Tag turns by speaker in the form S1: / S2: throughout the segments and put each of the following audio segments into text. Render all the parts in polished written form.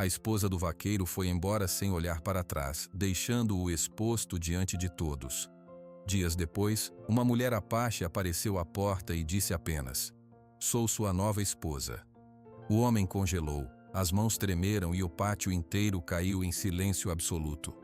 S1: A esposa do vaqueiro foi embora sem olhar para trás, deixando-o exposto diante de todos. Dias depois, uma mulher apache apareceu à porta e disse apenas: "Sou sua nova esposa." O homem congelou, as mãos tremeram e o pátio inteiro caiu em silêncio absoluto.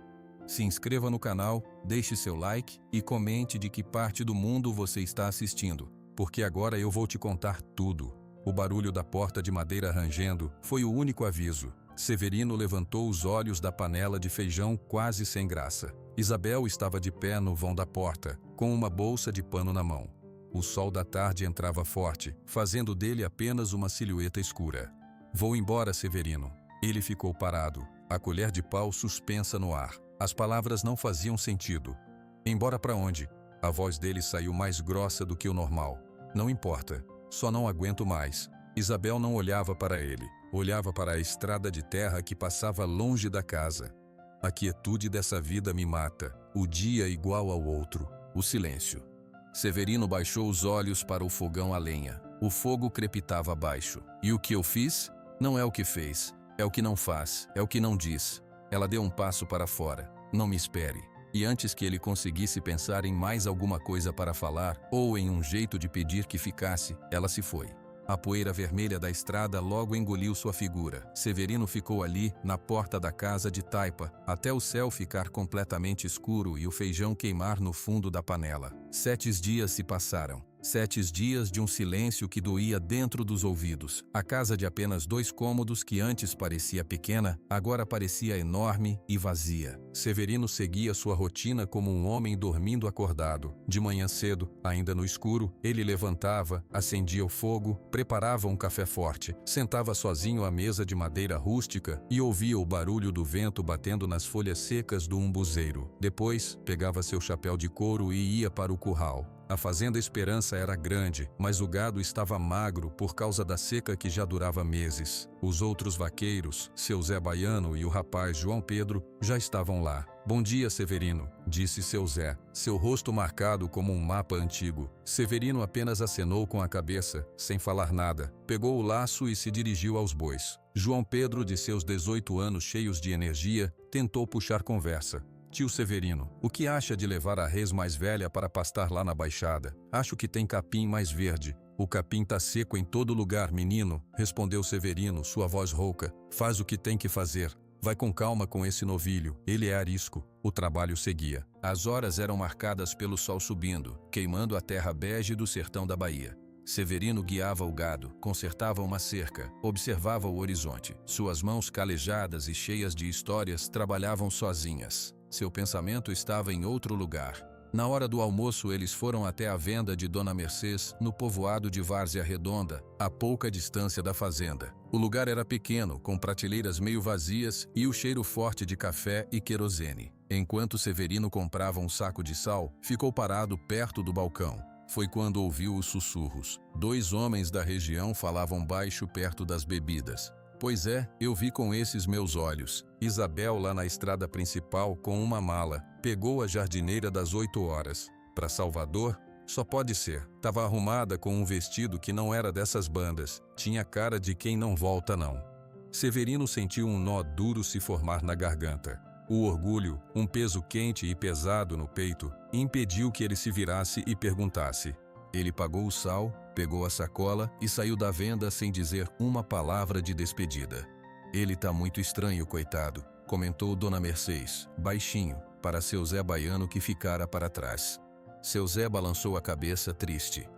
S1: Se inscreva no canal, deixe seu like e comente de que parte do mundo você está assistindo, porque agora eu vou te contar tudo. O barulho da porta de madeira rangendo foi o único aviso. Severino levantou os olhos da panela de feijão quase sem graça. Isabel estava de pé no vão da porta, com uma bolsa de pano na mão. O sol da tarde entrava forte, fazendo dele apenas uma silhueta escura. "Vou embora, Severino." Ele ficou parado, a colher de pau suspensa no ar. As palavras não faziam sentido. "Embora para onde?" A voz dele saiu mais grossa do que o normal. "Não importa, só não aguento mais." Isabel não olhava para ele, olhava para a estrada de terra que passava longe da casa. "A quietude dessa vida me mata, o dia igual ao outro, o silêncio." Severino baixou os olhos para o fogão a lenha. O fogo crepitava abaixo. "E o que eu fiz? Não é o que fez, é o que não faz, é o que não diz." Ela deu um passo para fora. "Não me espere." E antes que ele conseguisse pensar em mais alguma coisa para falar, ou em um jeito de pedir que ficasse, ela se foi. A poeira vermelha da estrada logo engoliu sua figura. Severino ficou ali, na porta da casa de taipa, até o céu ficar completamente escuro e o feijão queimar no fundo da panela. 7 dias se passaram. 7 dias de um silêncio que doía dentro dos ouvidos. A casa de apenas 2 cômodos que antes parecia pequena, agora parecia enorme e vazia. Severino seguia sua rotina como um homem dormindo acordado. De manhã cedo, ainda no escuro, ele levantava, acendia o fogo, preparava um café forte, sentava sozinho à mesa de madeira rústica e ouvia o barulho do vento batendo nas folhas secas do umbuzeiro. Depois, pegava seu chapéu de couro e ia para o curral. A fazenda Esperança era grande, mas o gado estava magro por causa da seca que já durava meses. Os outros vaqueiros, seu Zé Baiano e o rapaz João Pedro, já estavam lá. "Bom dia, Severino", disse seu Zé, seu rosto marcado como um mapa antigo. Severino apenas acenou com a cabeça, sem falar nada. Pegou o laço e se dirigiu aos bois. João Pedro, de seus 18 anos cheios de energia, tentou puxar conversa. "Tio Severino, o que acha de levar a res mais velha para pastar lá na baixada? Acho que tem capim mais verde." "O capim tá seco em todo lugar, menino", respondeu Severino, sua voz rouca. "Faz o que tem que fazer. Vai com calma com esse novilho, ele é arisco." O trabalho seguia. As horas eram marcadas pelo sol subindo, queimando a terra bege do sertão da Bahia. Severino guiava o gado, consertava uma cerca, observava o horizonte. Suas mãos calejadas e cheias de histórias trabalhavam sozinhas. Seu pensamento estava em outro lugar. Na hora do almoço, eles foram até a venda de Dona Mercês, no povoado de Várzea Redonda, a pouca distância da fazenda. O lugar era pequeno, com prateleiras meio vazias e o cheiro forte de café e querosene. Enquanto Severino comprava um saco de sal, ficou parado perto do balcão. Foi quando ouviu os sussurros. 2 homens da região falavam baixo perto das bebidas. "Pois é, eu vi com esses meus olhos. Isabel lá na estrada principal com uma mala. Pegou a jardineira das 8 horas. Para Salvador? Só pode ser. Tava arrumada com um vestido que não era dessas bandas. Tinha cara de quem não volta não." Severino sentiu um nó duro se formar na garganta. O orgulho, um peso quente e pesado no peito, impediu que ele se virasse e perguntasse. Ele pagou o sal, pegou a sacola e saiu da venda sem dizer uma palavra de despedida. "Ele tá muito estranho, coitado", comentou Dona Mercês, baixinho, para seu Zé Baiano que ficara para trás. Seu Zé balançou a cabeça triste.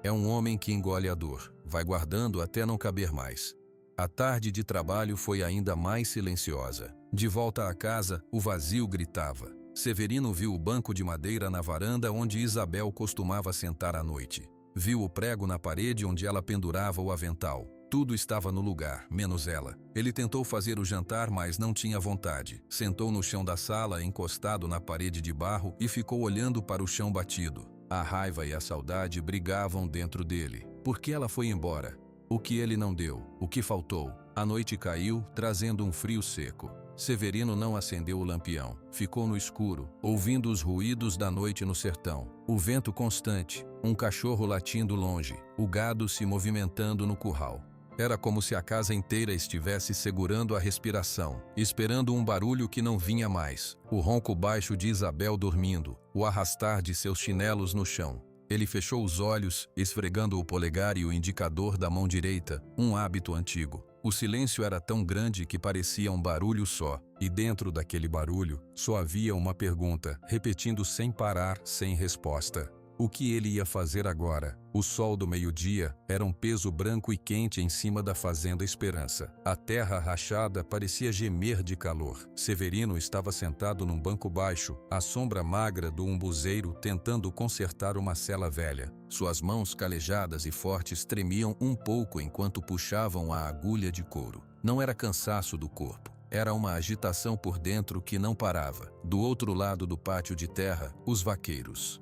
S1: "É um homem que engole a dor, vai guardando até não caber mais." A tarde de trabalho foi ainda mais silenciosa. De volta à casa, o vazio gritava. Severino viu o banco de madeira na varanda onde Isabel costumava sentar à noite. Viu o prego na parede onde ela pendurava o avental. Tudo estava no lugar, menos ela. Ele tentou fazer o jantar, mas não tinha vontade. Sentou no chão da sala, encostado na parede de barro, e ficou olhando para o chão batido. A raiva e a saudade brigavam dentro dele. Por que ela foi embora? O que ele não deu? O que faltou? A noite caiu, trazendo um frio seco. Severino não acendeu o lampião. Ficou no escuro, ouvindo os ruídos da noite no sertão. O vento constante, um cachorro latindo longe, o gado se movimentando no curral. Era como se a casa inteira estivesse segurando a respiração, esperando um barulho que não vinha mais. O ronco baixo de Isabel dormindo, o arrastar de seus chinelos no chão. Ele fechou os olhos, esfregando o polegar e o indicador da mão direita, um hábito antigo. O silêncio era tão grande que parecia um barulho só, e dentro daquele barulho só havia uma pergunta, repetindo sem parar, sem resposta. O que ele ia fazer agora? O sol do meio-dia era um peso branco e quente em cima da fazenda Esperança. A terra rachada parecia gemer de calor. Severino estava sentado num banco baixo, à sombra magra do umbuzeiro, tentando consertar uma sela velha. Suas mãos calejadas e fortes tremiam um pouco enquanto puxavam a agulha de couro. Não era cansaço do corpo. Era uma agitação por dentro que não parava. Do outro lado do pátio de terra, os vaqueiros.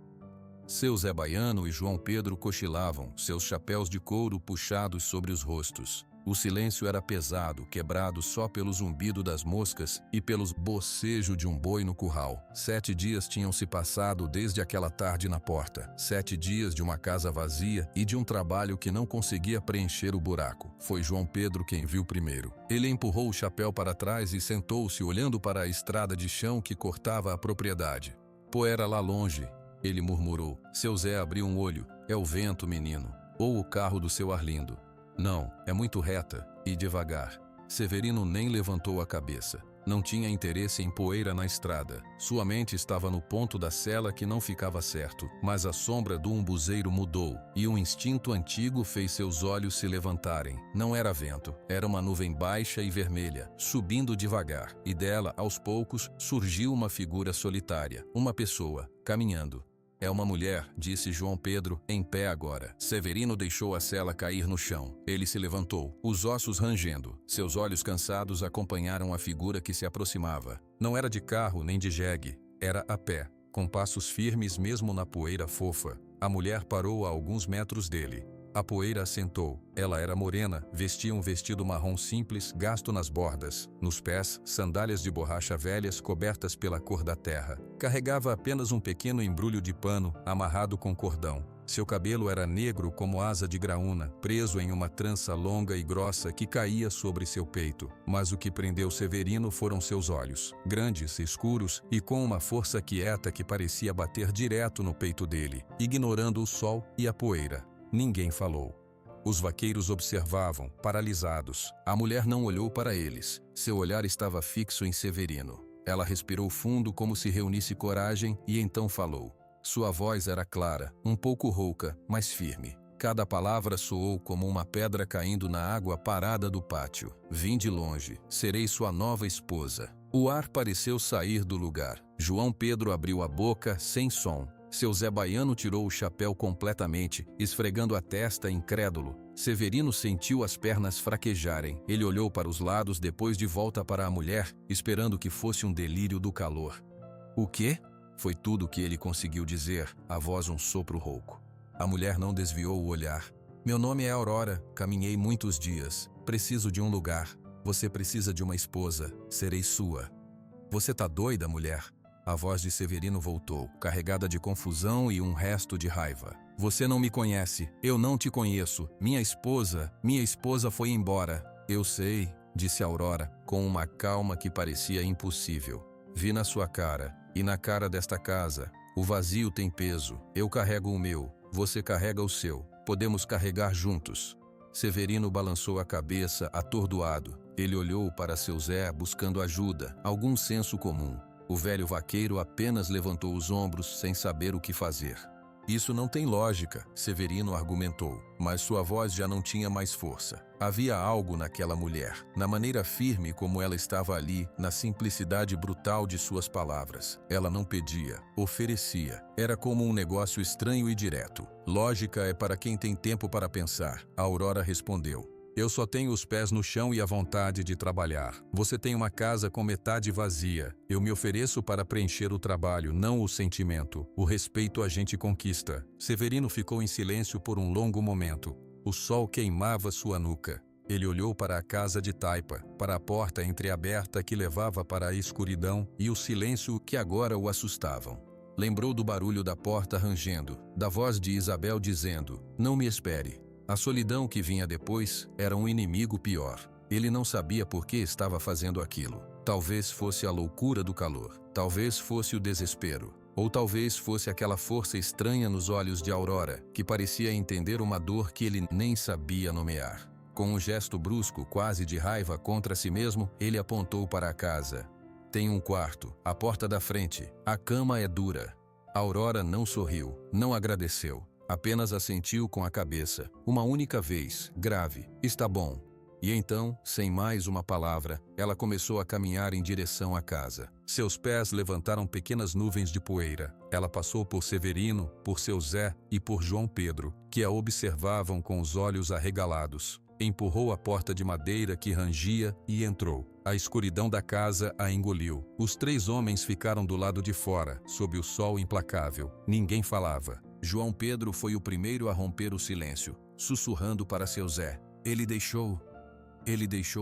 S1: Seu Zé Baiano e João Pedro cochilavam, seus chapéus de couro puxados sobre os rostos. O silêncio era pesado, quebrado só pelo zumbido das moscas e pelos bocejo de um boi no curral. 7 dias tinham se passado desde aquela tarde na porta. 7 dias de uma casa vazia e de um trabalho que não conseguia preencher o buraco. Foi João Pedro quem viu primeiro. Ele empurrou o chapéu para trás e sentou-se olhando para a estrada de chão que cortava a propriedade. Poeira lá longe. Ele murmurou. Seu Zé abriu um olho. É o vento, menino. Ou o carro do seu Arlindo. Não, é muito reta e devagar. Severino nem levantou a cabeça. Não tinha interesse em poeira na estrada. Sua mente estava no ponto da sela que não ficava certo. Mas a sombra do umbuzeiro mudou, e um instinto antigo fez seus olhos se levantarem. Não era vento, era uma nuvem baixa e vermelha, subindo devagar. E dela, aos poucos, surgiu uma figura solitária. Uma pessoa, caminhando. É uma mulher, disse João Pedro, em pé agora. Severino deixou a sela cair no chão. Ele se levantou, os ossos rangendo. Seus olhos cansados acompanharam a figura que se aproximava. Não era de carro nem de jegue, era a pé, com passos firmes mesmo na poeira fofa. A mulher parou a alguns metros dele. A poeira assentou. Ela era morena, vestia um vestido marrom simples, gasto nas bordas. Nos pés, sandálias de borracha velhas cobertas pela cor da terra. Carregava apenas um pequeno embrulho de pano, amarrado com cordão. Seu cabelo era negro como asa de graúna, preso em uma trança longa e grossa que caía sobre seu peito. Mas o que prendeu Severino foram seus olhos, grandes, escuros e com uma força quieta que parecia bater direto no peito dele, ignorando o sol e a poeira. Ninguém falou. Os vaqueiros observavam, paralisados. A mulher não olhou para eles. Seu olhar estava fixo em Severino. Ela respirou fundo como se reunisse coragem e então falou. Sua voz era clara, um pouco rouca, mas firme. Cada palavra soou como uma pedra caindo na água parada do pátio. Vim de longe, serei sua nova esposa. O ar pareceu sair do lugar. João Pedro abriu a boca sem som. Seu Zé Baiano tirou o chapéu completamente, esfregando a testa incrédulo. Severino sentiu as pernas fraquejarem. Ele olhou para os lados, depois de volta para a mulher, esperando que fosse um delírio do calor. O quê? Foi tudo o que ele conseguiu dizer, a voz um sopro rouco. A mulher não desviou o olhar. Meu nome é Aurora, caminhei muitos dias. Preciso de um lugar. Você precisa de uma esposa. Serei sua. Você tá doida, mulher? A voz de Severino voltou, carregada de confusão e um resto de raiva. Você não me conhece, eu não te conheço. Minha esposa foi embora. Eu sei, disse Aurora, com uma calma que parecia impossível. Vi na sua cara, e na cara desta casa. O vazio tem peso. Eu carrego o meu, você carrega o seu. Podemos carregar juntos. Severino balançou a cabeça, atordoado. Ele olhou para seu Zé buscando ajuda, algum senso comum. O velho vaqueiro apenas levantou os ombros sem saber o que fazer. Isso não tem lógica, Severino argumentou, mas sua voz já não tinha mais força. Havia algo naquela mulher, na maneira firme como ela estava ali, na simplicidade brutal de suas palavras. Ela não pedia, oferecia. Era como um negócio estranho e direto. Lógica é para quem tem tempo para pensar, a Aurora respondeu. Eu só tenho os pés no chão e a vontade de trabalhar. Você tem uma casa com metade vazia. Eu me ofereço para preencher o trabalho, não o sentimento. O respeito a gente conquista. Severino ficou em silêncio por um longo momento. O sol queimava sua nuca. Ele olhou para a casa de taipa, para a porta entreaberta que levava para a escuridão e o silêncio que agora o assustavam. Lembrou do barulho da porta rangendo, da voz de Isabel dizendo, não me espere. A solidão que vinha depois era um inimigo pior. Ele não sabia por que estava fazendo aquilo. Talvez fosse a loucura do calor. Talvez fosse o desespero. Ou talvez fosse aquela força estranha nos olhos de Aurora, que parecia entender uma dor que ele nem sabia nomear. Com um gesto brusco, quase de raiva contra si mesmo, ele apontou para a casa. Tem um quarto, a porta da frente. A cama é dura. Aurora não sorriu, não agradeceu. Apenas assentiu com a cabeça, uma única vez, grave. Está bom. E então, sem mais uma palavra, ela começou a caminhar em direção à casa. Seus pés levantaram pequenas nuvens de poeira. Ela passou por Severino, por seu Zé e por João Pedro, que a observavam com os olhos arregalados. Empurrou a porta de madeira que rangia e entrou. A escuridão da casa a engoliu. Os 3 homens ficaram do lado de fora, sob o sol implacável. Ninguém falava. João Pedro foi o primeiro a romper o silêncio, sussurrando para seu Zé. Ele deixou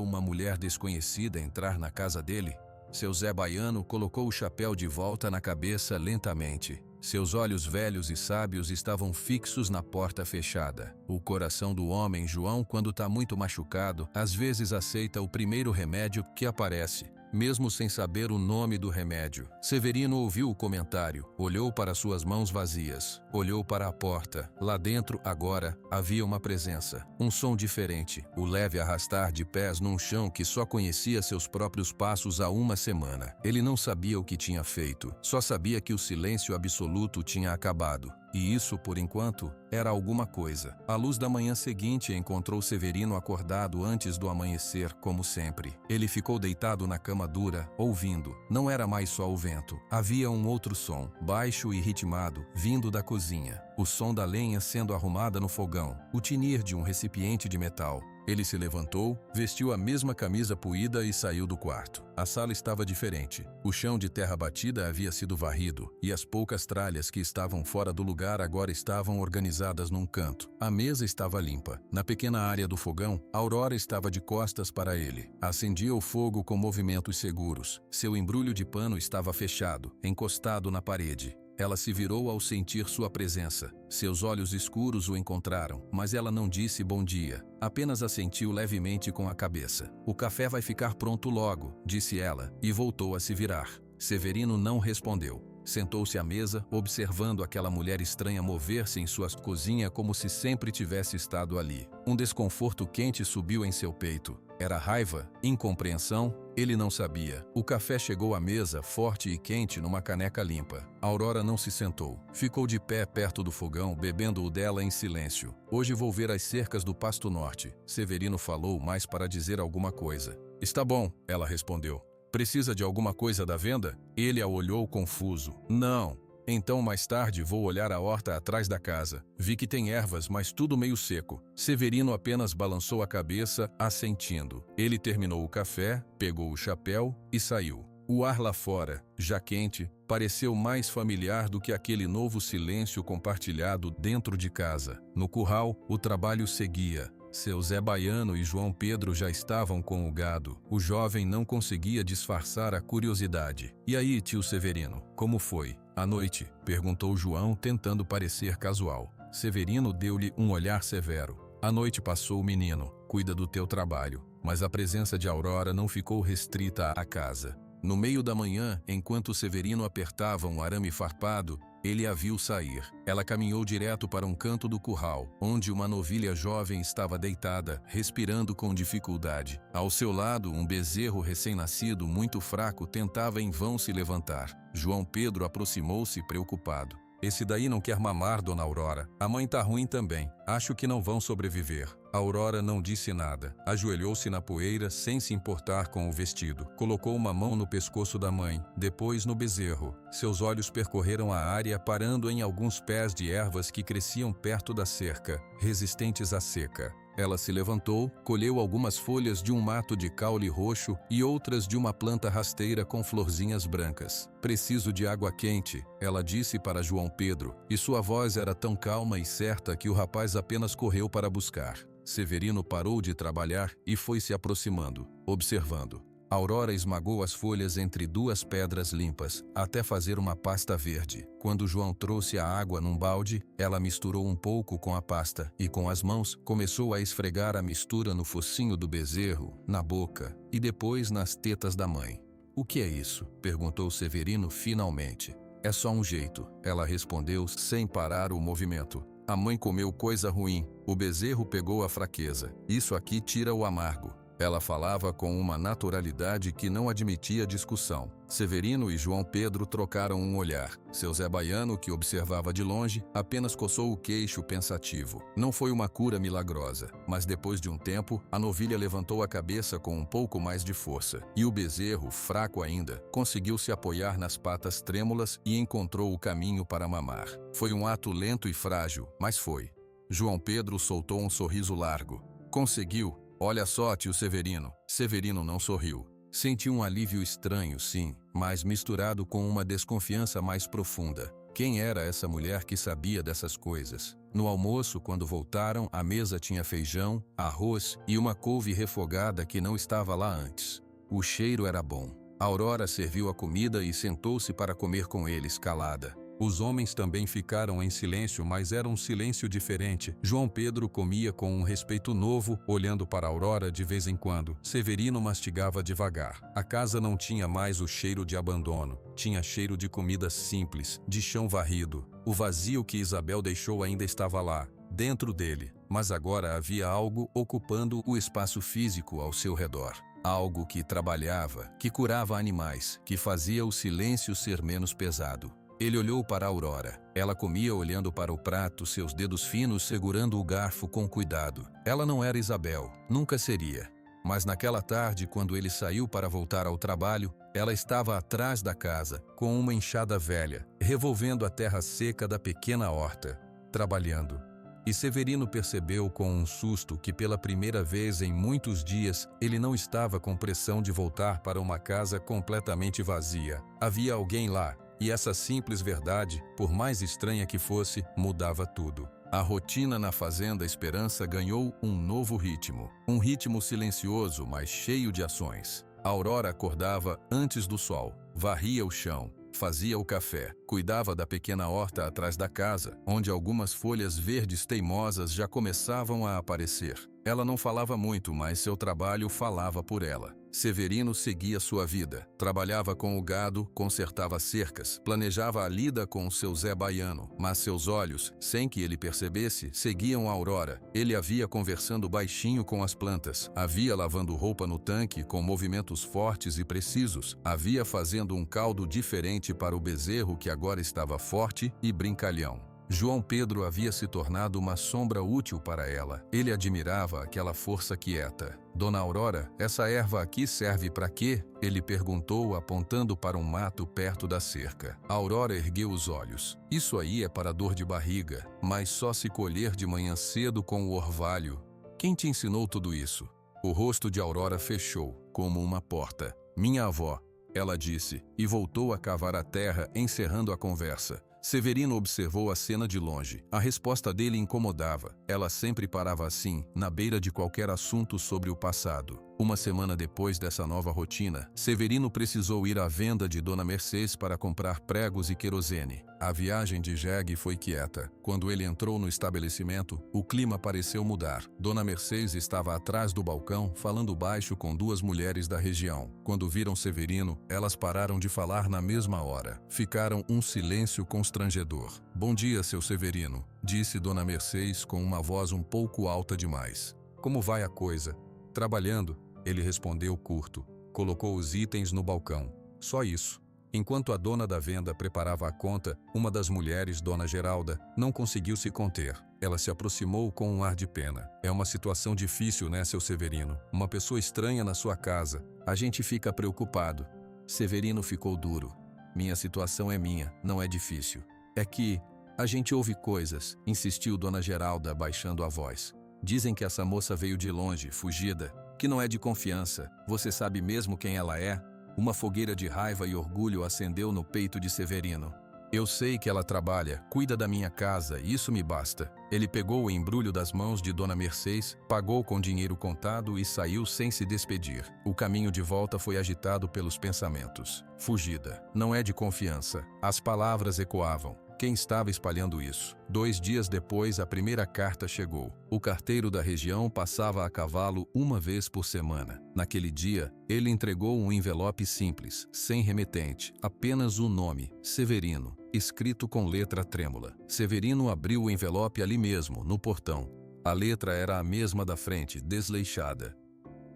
S1: uma mulher desconhecida entrar na casa dele? Seu Zé Baiano colocou o chapéu de volta na cabeça lentamente. Seus olhos velhos e sábios estavam fixos na porta fechada. O coração do homem, João, quando está muito machucado, às vezes aceita o primeiro remédio que aparece, mesmo sem saber o nome do remédio. Severino ouviu o comentário, olhou para suas mãos vazias, olhou para a porta. Lá dentro, agora, havia uma presença, um som diferente, o leve arrastar de pés num chão que só conhecia seus próprios passos há uma semana. Ele não sabia o que tinha feito, só sabia que o silêncio absoluto tinha acabado. E isso, por enquanto, era alguma coisa. A luz da manhã seguinte encontrou Severino acordado antes do amanhecer, como sempre. Ele ficou deitado na cama dura, ouvindo. Não era mais só o vento. Havia um outro som, baixo e ritmado, vindo da cozinha. O som da lenha sendo arrumada no fogão. O tinir de um recipiente de metal. Ele se levantou, vestiu a mesma camisa puída e saiu do quarto. A sala estava diferente. O chão de terra batida havia sido varrido, e as poucas tralhas que estavam fora do lugar agora estavam organizadas num canto. A mesa estava limpa. Na pequena área do fogão, Aurora estava de costas para ele. Acendia o fogo com movimentos seguros. Seu embrulho de pano estava fechado, encostado na parede. Ela se virou ao sentir sua presença. Seus olhos escuros o encontraram, mas ela não disse bom dia. Apenas assentiu levemente com a cabeça. O café vai ficar pronto logo, disse ela, e voltou a se virar. Severino não respondeu. Sentou-se à mesa, observando aquela mulher estranha mover-se em sua cozinha como se sempre tivesse estado ali. Um desconforto quente subiu em seu peito. Era raiva? Incompreensão? Ele não sabia. O café chegou à mesa, forte e quente, numa caneca limpa. Aurora não se sentou. Ficou de pé perto do fogão, bebendo o dela em silêncio. Hoje vou ver as cercas do Pasto Norte. Severino falou mais para dizer alguma coisa. Está bom, ela respondeu. Precisa de alguma coisa da venda? Ele a olhou confuso. Não. Então mais tarde vou olhar a horta atrás da casa. Vi que tem ervas, mas tudo meio seco. Severino apenas balançou a cabeça, assentindo. Ele terminou o café, pegou o chapéu e saiu. O ar lá fora, já quente, pareceu mais familiar do que aquele novo silêncio compartilhado dentro de casa. No curral, o trabalho seguia. Seu Zé Baiano e João Pedro já estavam com o gado. O jovem não conseguia disfarçar a curiosidade. E aí, tio Severino, como foi? À noite? Perguntou João, tentando parecer casual. Severino deu-lhe um olhar severo. A noite passou, menino. Cuida do teu trabalho. Mas a presença de Aurora não ficou restrita à casa. No meio da manhã, enquanto Severino apertava um arame farpado, ele a viu sair. Ela caminhou direto para um canto do curral, onde uma novilha jovem estava deitada, respirando com dificuldade. Ao seu lado, um bezerro recém-nascido, muito fraco, tentava em vão se levantar. João Pedro aproximou-se preocupado. Esse daí não quer mamar, dona Aurora. A mãe tá ruim também. Acho que não vão sobreviver. Aurora não disse nada. Ajoelhou-se na poeira sem se importar com o vestido. Colocou uma mão no pescoço da mãe, depois no bezerro. Seus olhos percorreram a área, parando em alguns pés de ervas que cresciam perto da cerca, resistentes à seca. Ela se levantou, colheu algumas folhas de um mato de caule roxo e outras de uma planta rasteira com florzinhas brancas. Preciso de água quente, ela disse para João Pedro, e sua voz era tão calma e certa que o rapaz apenas correu para buscar. Severino parou de trabalhar e foi se aproximando, observando. Aurora esmagou as folhas entre duas pedras limpas, até fazer uma pasta verde. Quando João trouxe a água num balde, ela misturou um pouco com a pasta e, com as mãos, começou a esfregar a mistura no focinho do bezerro, na boca e depois nas tetas da mãe. "O que é isso?" perguntou Severino finalmente. "É só um jeito", ela respondeu sem parar o movimento. "A mãe comeu coisa ruim, o bezerro pegou a fraqueza. Isso aqui tira o amargo." Ela falava com uma naturalidade que não admitia discussão. Severino e João Pedro trocaram um olhar. Seu Zé Baiano, que observava de longe, apenas coçou o queixo pensativo. Não foi uma cura milagrosa, mas depois de um tempo, a novilha levantou a cabeça com um pouco mais de força. E o bezerro, fraco ainda, conseguiu se apoiar nas patas trêmulas e encontrou o caminho para mamar. Foi um ato lento e frágil, mas foi. João Pedro soltou um sorriso largo. "Conseguiu? Olha só, tio Severino." Severino não sorriu. Sentiu um alívio estranho, sim, mas misturado com uma desconfiança mais profunda. Quem era essa mulher que sabia dessas coisas? No almoço, quando voltaram, a mesa tinha feijão, arroz e uma couve refogada que não estava lá antes. O cheiro era bom. Aurora serviu a comida e sentou-se para comer com eles, calada. Os homens também ficaram em silêncio, mas era um silêncio diferente. João Pedro comia com um respeito novo, olhando para Aurora de vez em quando. Severino mastigava devagar. A casa não tinha mais o cheiro de abandono. Tinha cheiro de comida simples, de chão varrido. O vazio que Isabel deixou ainda estava lá, dentro dele, mas agora havia algo ocupando o espaço físico ao seu redor. Algo que trabalhava, que curava animais, que fazia o silêncio ser menos pesado. Ele olhou para Aurora. Ela comia olhando para o prato, seus dedos finos segurando o garfo com cuidado. Ela não era Isabel, nunca seria. Mas naquela tarde, quando ele saiu para voltar ao trabalho, ela estava atrás da casa, com uma enxada velha, revolvendo a terra seca da pequena horta, trabalhando. E Severino percebeu com um susto que pela primeira vez em muitos dias ele não estava com pressão de voltar para uma casa completamente vazia. Havia alguém lá. E essa simples verdade, por mais estranha que fosse, mudava tudo. A rotina na Fazenda Esperança ganhou um novo ritmo. Um ritmo silencioso, mas cheio de ações. A Aurora acordava antes do sol, varria o chão, fazia o café, cuidava da pequena horta atrás da casa, onde algumas folhas verdes teimosas já começavam a aparecer. Ela não falava muito, mas seu trabalho falava por ela. Severino seguia sua vida. Trabalhava com o gado, consertava cercas, planejava a lida com o seu Zé Baiano, mas seus olhos, sem que ele percebesse, seguiam a Aurora. Ele a via conversando baixinho com as plantas, a via lavando roupa no tanque com movimentos fortes e precisos, a via fazendo um caldo diferente para o bezerro que agora estava forte e brincalhão. João Pedro havia se tornado uma sombra útil para ela. Ele admirava aquela força quieta. "Dona Aurora, essa erva aqui serve para quê?" ele perguntou, apontando para um mato perto da cerca. A Aurora ergueu os olhos. "Isso aí é para dor de barriga, mas só se colher de manhã cedo com o orvalho." "Quem te ensinou tudo isso?" O rosto de Aurora fechou, como uma porta. "Minha avó", ela disse, e voltou a cavar a terra, encerrando a conversa. Severino observou a cena de longe. A resposta dele incomodava. Ela sempre parava assim, na beira de qualquer assunto sobre o passado. Uma semana depois dessa nova rotina, Severino precisou ir à venda de Dona Mercês para comprar pregos e querosene. A viagem de jegue foi quieta. Quando ele entrou no estabelecimento, o clima pareceu mudar. Dona Mercês estava atrás do balcão, falando baixo com duas mulheres da região. Quando viram Severino, elas pararam de falar na mesma hora. Ficaram um silêncio constrangedor. "Bom dia, seu Severino", disse Dona Mercês com uma voz um pouco alta demais. "Como vai a coisa?" "Trabalhando", ele respondeu curto. Colocou os itens no balcão. Só isso. Enquanto a dona da venda preparava a conta, uma das mulheres, Dona Geralda, não conseguiu se conter. Ela se aproximou com um ar de pena. "É uma situação difícil, né, seu Severino? Uma pessoa estranha na sua casa. A gente fica preocupado." Severino ficou duro. "Minha situação é minha, não é difícil. É que a gente ouve coisas", insistiu Dona Geralda, baixando a voz. "Dizem que essa moça veio de longe, fugida, que não é de confiança. Você sabe mesmo quem ela é?" Uma fogueira de raiva e orgulho acendeu no peito de Severino. Eu sei que ela trabalha, cuida da minha casa, e isso me basta. Ele pegou o embrulho das mãos de Dona Mercês, pagou com dinheiro contado e saiu sem se despedir. O caminho de volta foi agitado pelos pensamentos. Fugida. Não é de confiança. As palavras ecoavam. Quem estava espalhando isso? 2 dias depois, a primeira carta chegou. O carteiro da região passava a cavalo uma vez por semana. Naquele dia, ele entregou um envelope simples, sem remetente, apenas o nome, Severino, escrito com letra trêmula. Severino abriu o envelope ali mesmo, no portão. A letra era a mesma da frente, desleixada.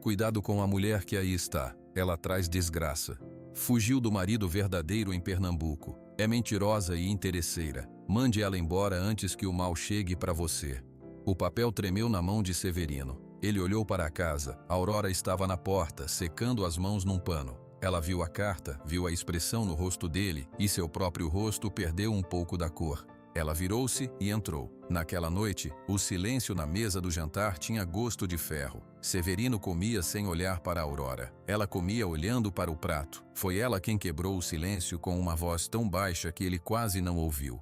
S1: Cuidado com a mulher que aí está. Ela traz desgraça. Fugiu do marido verdadeiro em Pernambuco. É mentirosa e interesseira. Mande ela embora antes que o mal chegue para você. O papel tremeu na mão de Severino. Ele olhou para a casa. Aurora estava na porta, secando as mãos num pano. Ela viu a carta, viu a expressão no rosto dele e seu próprio rosto perdeu um pouco da cor. Ela virou-se e entrou. Naquela noite, o silêncio na mesa do jantar tinha gosto de ferro. Severino comia sem olhar para Aurora. Ela comia olhando para o prato. Foi ela quem quebrou o silêncio com uma voz tão baixa que ele quase não ouviu.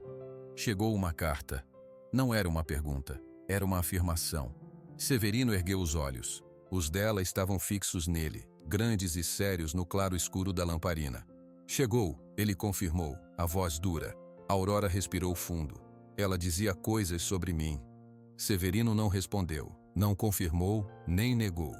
S1: Chegou uma carta. Não era uma pergunta, era uma afirmação. Severino ergueu os olhos. Os dela estavam fixos nele, grandes e sérios no claro escuro da lamparina. Chegou, ele confirmou, a voz dura. Aurora respirou fundo. Ela dizia coisas sobre mim. Severino não respondeu, não confirmou, nem negou.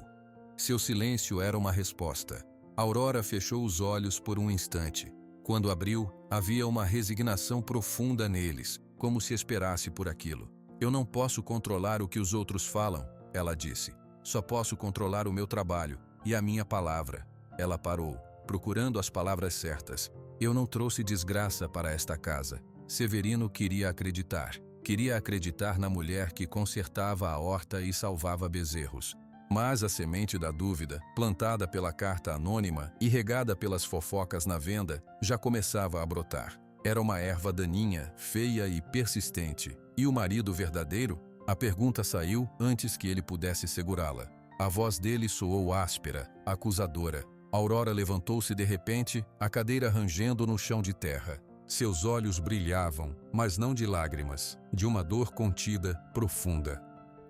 S1: Seu silêncio era uma resposta. Aurora fechou os olhos por um instante. Quando abriu, havia uma resignação profunda neles, como se esperasse por aquilo. Eu não posso controlar o que os outros falam, ela disse. Só posso controlar o meu trabalho e a minha palavra. Ela parou, procurando as palavras certas. Eu não trouxe desgraça para esta casa. Severino queria acreditar. Queria acreditar na mulher que consertava a horta e salvava bezerros. Mas a semente da dúvida, plantada pela carta anônima e regada pelas fofocas na venda, já começava a brotar. Era uma erva daninha, feia e persistente. E o marido verdadeiro? A pergunta saiu antes que ele pudesse segurá-la. A voz dele soou áspera, acusadora. Aurora levantou-se de repente, a cadeira rangendo no chão de terra. Seus olhos brilhavam, mas não de lágrimas, de uma dor contida, profunda.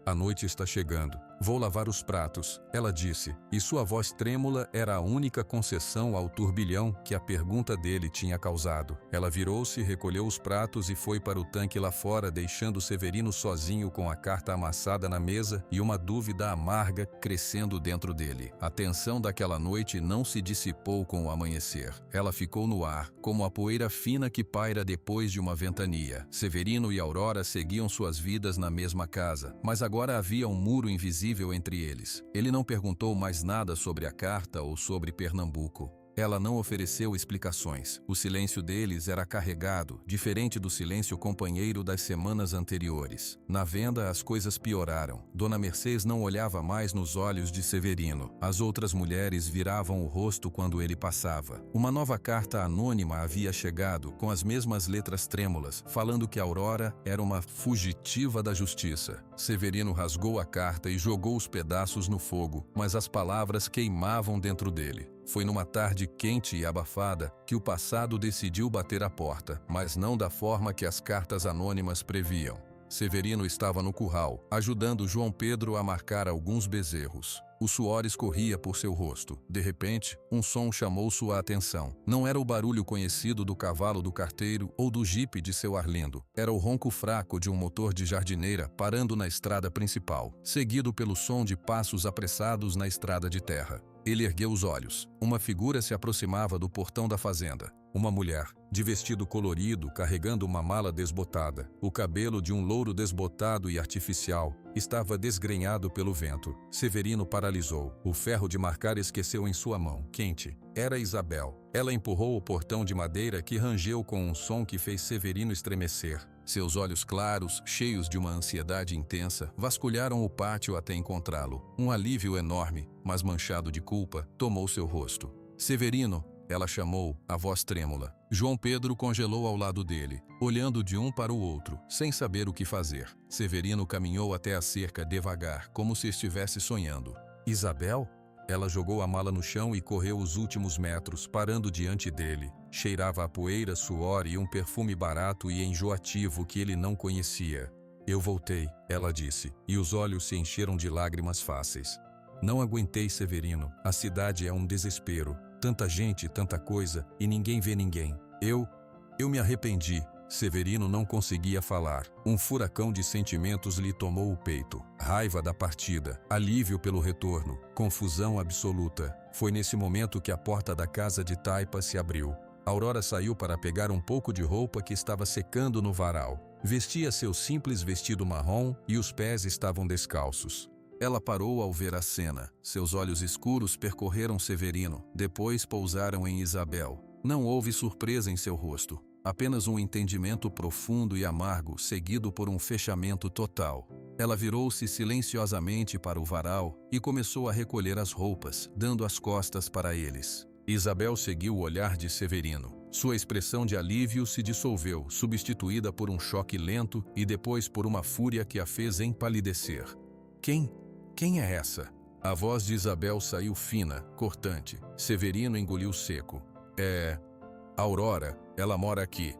S1: A noite está chegando. Vou lavar os pratos, ela disse, e sua voz trêmula era a única concessão ao turbilhão que a pergunta dele tinha causado. Ela virou-se, recolheu os pratos e foi para o tanque lá fora, deixando Severino sozinho com a carta amassada na mesa e uma dúvida amarga crescendo dentro dele. A tensão daquela noite não se dissipou com o amanhecer. Ela ficou no ar, como a poeira fina que paira depois de uma ventania. Severino e Aurora seguiam suas vidas na mesma casa, mas agora havia um muro invisível entre eles. Ele não perguntou mais nada sobre a carta ou sobre Pernambuco. Ela não ofereceu explicações. O silêncio deles era carregado, diferente do silêncio companheiro das semanas anteriores. Na venda, as coisas pioraram. Dona Mercês não olhava mais nos olhos de Severino. As outras mulheres viravam o rosto quando ele passava. Uma nova carta anônima havia chegado, com as mesmas letras trêmulas, falando que Aurora era uma fugitiva da justiça. Severino rasgou a carta e jogou os pedaços no fogo, mas as palavras queimavam dentro dele. Foi numa tarde quente e abafada que o passado decidiu bater à porta, mas não da forma que as cartas anônimas previam. Severino estava no curral, ajudando João Pedro a marcar alguns bezerros. O suor escorria por seu rosto. De repente, um som chamou sua atenção. Não era o barulho conhecido do cavalo do carteiro ou do jipe de seu Arlindo. Era o ronco fraco de um motor de jardineira parando na estrada principal, seguido pelo som de passos apressados na estrada de terra. Ele ergueu os olhos. Uma figura se aproximava do portão da fazenda. Uma mulher, de vestido colorido, carregando uma mala desbotada. O cabelo de um louro desbotado e artificial estava desgrenhado pelo vento. Severino paralisou. O ferro de marcar esqueceu em sua mão, quente. Era Isabel. Ela empurrou o portão de madeira que rangeu com um som que fez Severino estremecer. Seus olhos claros, cheios de uma ansiedade intensa, vasculharam o pátio até encontrá-lo. Um alívio enorme, mas manchado de culpa, tomou seu rosto. Severino, ela chamou, a voz trêmula. João Pedro congelou ao lado dele, olhando de um para o outro, sem saber o que fazer. Severino caminhou até a cerca devagar, como se estivesse sonhando. Isabel? Ela jogou a mala no chão e correu os últimos metros, parando diante dele. Cheirava a poeira, suor e um perfume barato e enjoativo que ele não conhecia. Eu voltei, ela disse, e os olhos se encheram de lágrimas fáceis. Não aguentei, Severino. A cidade é um desespero. Tanta gente, tanta coisa, e ninguém vê ninguém. Eu me arrependi. Severino não conseguia falar. Um furacão de sentimentos lhe tomou o peito. Raiva da partida, alívio pelo retorno, confusão absoluta. Foi nesse momento que a porta da casa de Taipa se abriu. Aurora saiu para pegar um pouco de roupa que estava secando no varal. Vestia seu simples vestido marrom e os pés estavam descalços. Ela parou ao ver a cena. Seus olhos escuros percorreram Severino, depois pousaram em Isabel. Não houve surpresa em seu rosto. Apenas um entendimento profundo e amargo, seguido por um fechamento total. Ela virou-se silenciosamente para o varal e começou a recolher as roupas, dando as costas para eles. Isabel seguiu o olhar de Severino. Sua expressão de alívio se dissolveu, substituída por um choque lento e depois por uma fúria que a fez empalidecer. Quem é essa? A voz de Isabel saiu fina, cortante. Severino engoliu seco. Aurora, ela mora aqui.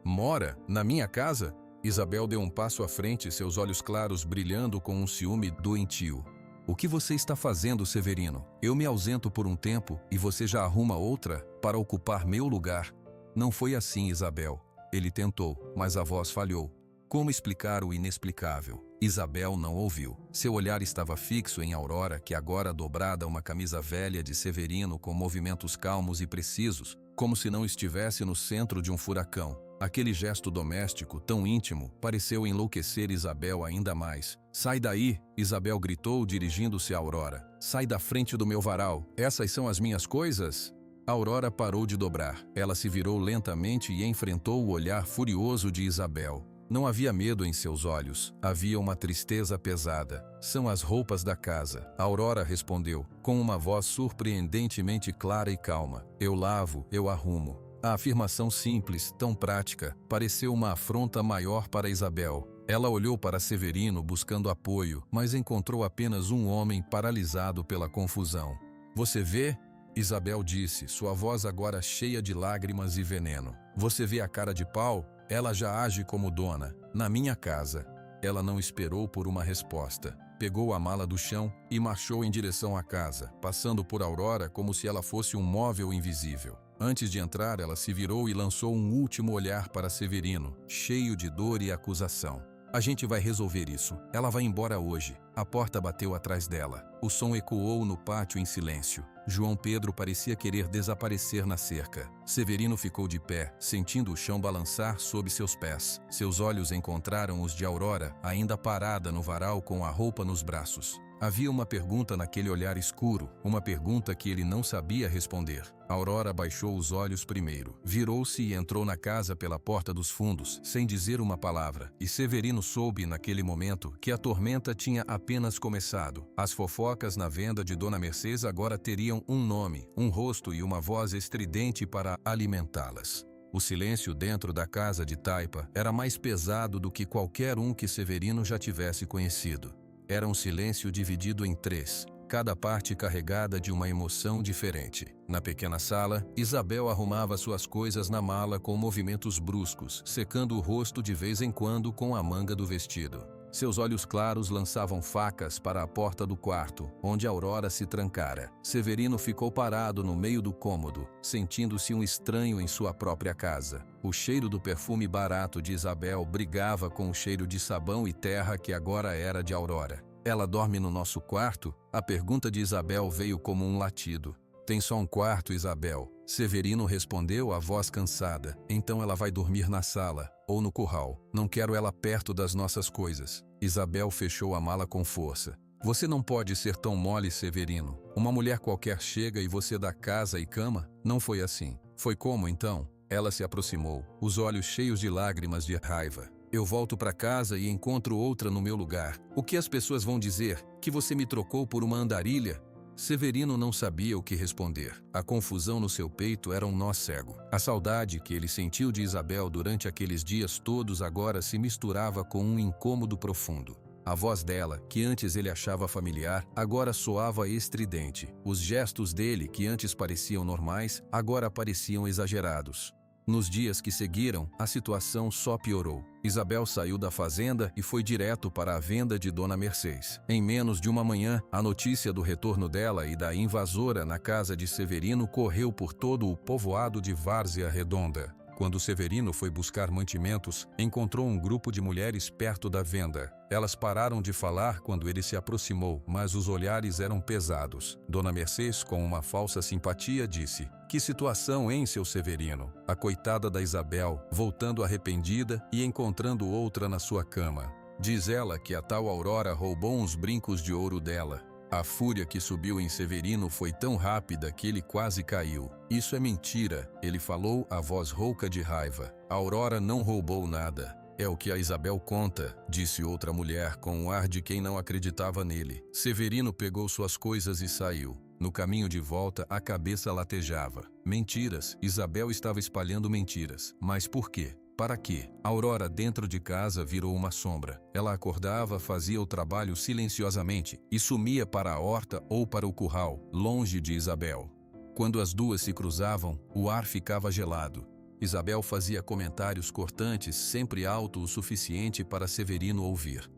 S1: Mora? Na minha casa? Isabel deu um passo à frente, seus olhos claros brilhando com um ciúme doentio. O que você está fazendo, Severino? Eu me ausento por um tempo e você já arruma outra para ocupar meu lugar. Não foi assim, Isabel. Ele tentou, mas a voz falhou. Como explicar o inexplicável? Isabel não ouviu. Seu olhar estava fixo em Aurora, que agora dobrada uma camisa velha de Severino com movimentos calmos e precisos, como se não estivesse no centro de um furacão. Aquele gesto doméstico, tão íntimo, pareceu enlouquecer Isabel ainda mais. Sai daí, Isabel gritou dirigindo-se a Aurora. Sai da frente do meu varal. Essas são as minhas coisas? Aurora parou de dobrar. Ela se virou lentamente e enfrentou o olhar furioso de Isabel. Não havia medo em seus olhos, havia uma tristeza pesada. São as roupas da casa. Aurora respondeu, com uma voz surpreendentemente clara e calma. Eu lavo, eu arrumo. A afirmação simples, tão prática, pareceu uma afronta maior para Isabel. Ela olhou para Severino buscando apoio, mas encontrou apenas um homem paralisado pela confusão. Você vê? Isabel disse, sua voz agora cheia de lágrimas e veneno. Você vê a cara de pau? Ela já age como dona, na minha casa. Ela não esperou por uma resposta. Pegou a mala do chão e marchou em direção à casa, passando por Aurora como se ela fosse um móvel invisível. Antes de entrar, ela se virou e lançou um último olhar para Severino, cheio de dor e acusação. A gente vai resolver isso. Ela vai embora hoje. A porta bateu atrás dela. O som ecoou no pátio em silêncio. João Pedro parecia querer desaparecer na cerca. Severino ficou de pé, sentindo o chão balançar sob seus pés. Seus olhos encontraram os de Aurora, ainda parada no varal com a roupa nos braços. Havia uma pergunta naquele olhar escuro, uma pergunta que ele não sabia responder. Aurora baixou os olhos primeiro, virou-se e entrou na casa pela porta dos fundos, sem dizer uma palavra, e Severino soube naquele momento que a tormenta tinha apenas começado. As fofocas na venda de Dona Mercedes agora teriam um nome, um rosto e uma voz estridente para alimentá-las. O silêncio dentro da casa de Taipa era mais pesado do que qualquer um que Severino já tivesse conhecido. Era um silêncio dividido em três, cada parte carregada de uma emoção diferente. Na pequena sala, Isabel arrumava suas coisas na mala com movimentos bruscos, secando o rosto de vez em quando com a manga do vestido. Seus olhos claros lançavam facas para a porta do quarto, onde Aurora se trancara. Severino ficou parado no meio do cômodo, sentindo-se um estranho em sua própria casa. O cheiro do perfume barato de Isabel brigava com o cheiro de sabão e terra que agora era de Aurora. Ela dorme no nosso quarto? A pergunta de Isabel veio como um latido. Tem só um quarto, Isabel. Severino respondeu, a voz cansada. Então ela vai dormir na sala, ou no curral. Não quero ela perto das nossas coisas. Isabel fechou a mala com força. Você não pode ser tão mole, Severino. Uma mulher qualquer chega e você dá casa e cama? Não foi assim. Foi como, então? Ela se aproximou, os olhos cheios de lágrimas de raiva. Eu volto para casa e encontro outra no meu lugar. O que as pessoas vão dizer? Que você me trocou por uma andarilha? Severino não sabia o que responder. A confusão no seu peito era um nó cego. A saudade que ele sentiu de Isabel durante aqueles dias todos agora se misturava com um incômodo profundo. A voz dela, que antes ele achava familiar, agora soava estridente. Os gestos dele, que antes pareciam normais, agora pareciam exagerados. Nos dias que seguiram, a situação só piorou. Isabel saiu da fazenda e foi direto para a venda de Dona Mercês. Em menos de uma manhã, a notícia do retorno dela e da invasora na casa de Severino correu por todo o povoado de Várzea Redonda. Quando Severino foi buscar mantimentos, encontrou um grupo de mulheres perto da venda. Elas pararam de falar quando ele se aproximou, mas os olhares eram pesados. Dona Mercês, com uma falsa simpatia, disse: "Que situação, hein, seu Severino?" A coitada da Isabel, voltando arrependida e encontrando outra na sua cama. Diz ela que a tal Aurora roubou uns brincos de ouro dela. A fúria que subiu em Severino foi tão rápida que ele quase caiu. "Isso é mentira", ele falou, a voz rouca de raiva. "A Aurora não roubou nada." "É o que a Isabel conta", disse outra mulher com o ar de quem não acreditava nele. Severino pegou suas coisas e saiu. No caminho de volta, a cabeça latejava. Mentiras, Isabel estava espalhando mentiras. Mas por quê? Para quê? Aurora dentro de casa virou uma sombra. Ela acordava, fazia o trabalho silenciosamente e sumia para a horta ou para o curral, longe de Isabel. Quando as duas se cruzavam, o ar ficava gelado. Isabel fazia comentários cortantes, sempre alto o suficiente para Severino ouvir.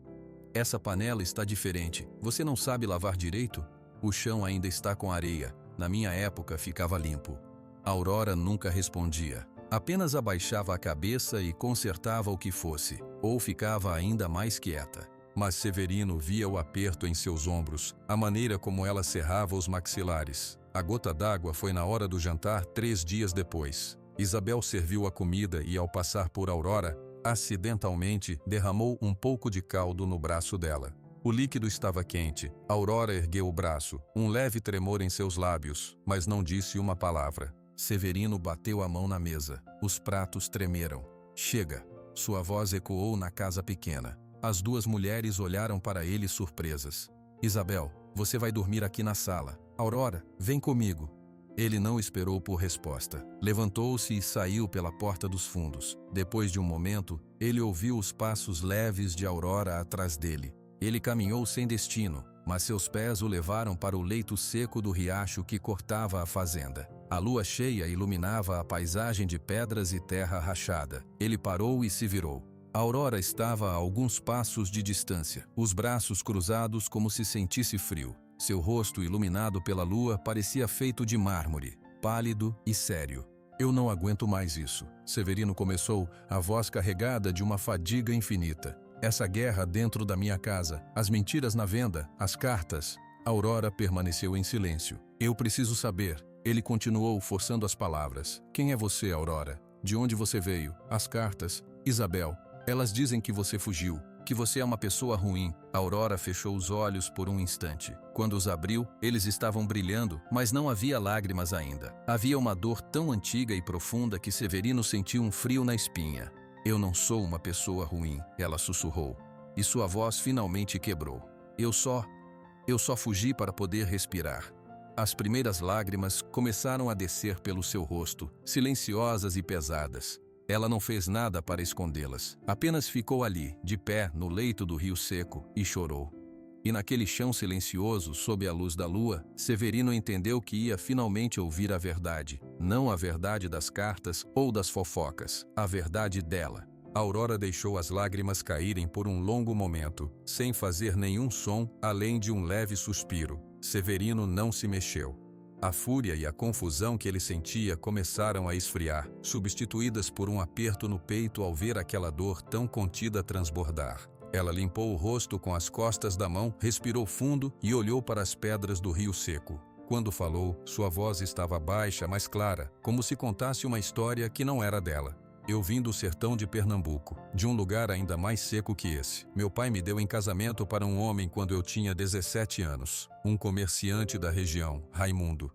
S1: "Essa panela está diferente. Você não sabe lavar direito? O chão ainda está com areia. Na minha época ficava limpo." Aurora nunca respondia. Apenas abaixava a cabeça e consertava o que fosse, ou ficava ainda mais quieta. Mas Severino via o aperto em seus ombros, a maneira como ela cerrava os maxilares. A gota d'água foi na hora do jantar 3 dias depois. Isabel serviu a comida e, ao passar por Aurora, acidentalmente derramou um pouco de caldo no braço dela. O líquido estava quente. Aurora ergueu o braço, um leve tremor em seus lábios, mas não disse uma palavra. Severino bateu a mão na mesa. Os pratos tremeram. "Chega!" Sua voz ecoou na casa pequena. As duas mulheres olharam para ele surpresas. "Isabel, você vai dormir aqui na sala. Aurora, vem comigo." Ele não esperou por resposta. Levantou-se e saiu pela porta dos fundos. Depois de um momento, ele ouviu os passos leves de Aurora atrás dele. Ele caminhou sem destino, mas seus pés o levaram para o leito seco do riacho que cortava a fazenda. A lua cheia iluminava a paisagem de pedras e terra rachada. Ele parou e se virou. A Aurora estava a alguns passos de distância, os braços cruzados como se sentisse frio. Seu rosto, iluminado pela lua, parecia feito de mármore, pálido e sério. "Eu não aguento mais isso", Severino começou, a voz carregada de uma fadiga infinita. "Essa guerra dentro da minha casa, as mentiras na venda, as cartas." Aurora permaneceu em silêncio. "Eu preciso saber." Ele continuou forçando as palavras. "Quem é você, Aurora? De onde você veio? As cartas? Isabel, elas dizem que você fugiu, que você é uma pessoa ruim." Aurora fechou os olhos por um instante. Quando os abriu, eles estavam brilhando, mas não havia lágrimas ainda. Havia uma dor tão antiga e profunda que Severino sentiu um frio na espinha. "Eu não sou uma pessoa ruim", ela sussurrou. E sua voz finalmente quebrou. Eu só fugi para poder respirar." As primeiras lágrimas começaram a descer pelo seu rosto, silenciosas e pesadas. Ela não fez nada para escondê-las. Apenas ficou ali, de pé, no leito do rio seco, e chorou. E naquele chão silencioso, sob a luz da lua, Severino entendeu que ia finalmente ouvir a verdade. Não a verdade das cartas ou das fofocas, a verdade dela. Aurora deixou as lágrimas caírem por um longo momento, sem fazer nenhum som, além de um leve suspiro. Severino não se mexeu. A fúria e a confusão que ele sentia começaram a esfriar, substituídas por um aperto no peito ao ver aquela dor tão contida transbordar. Ela limpou o rosto com as costas da mão, respirou fundo e olhou para as pedras do rio seco. Quando falou, sua voz estava baixa, mas clara, como se contasse uma história que não era dela. "Eu vim do sertão de Pernambuco, de um lugar ainda mais seco que esse. Meu pai me deu em casamento para um homem quando eu tinha 17 anos, um comerciante da região, Raimundo."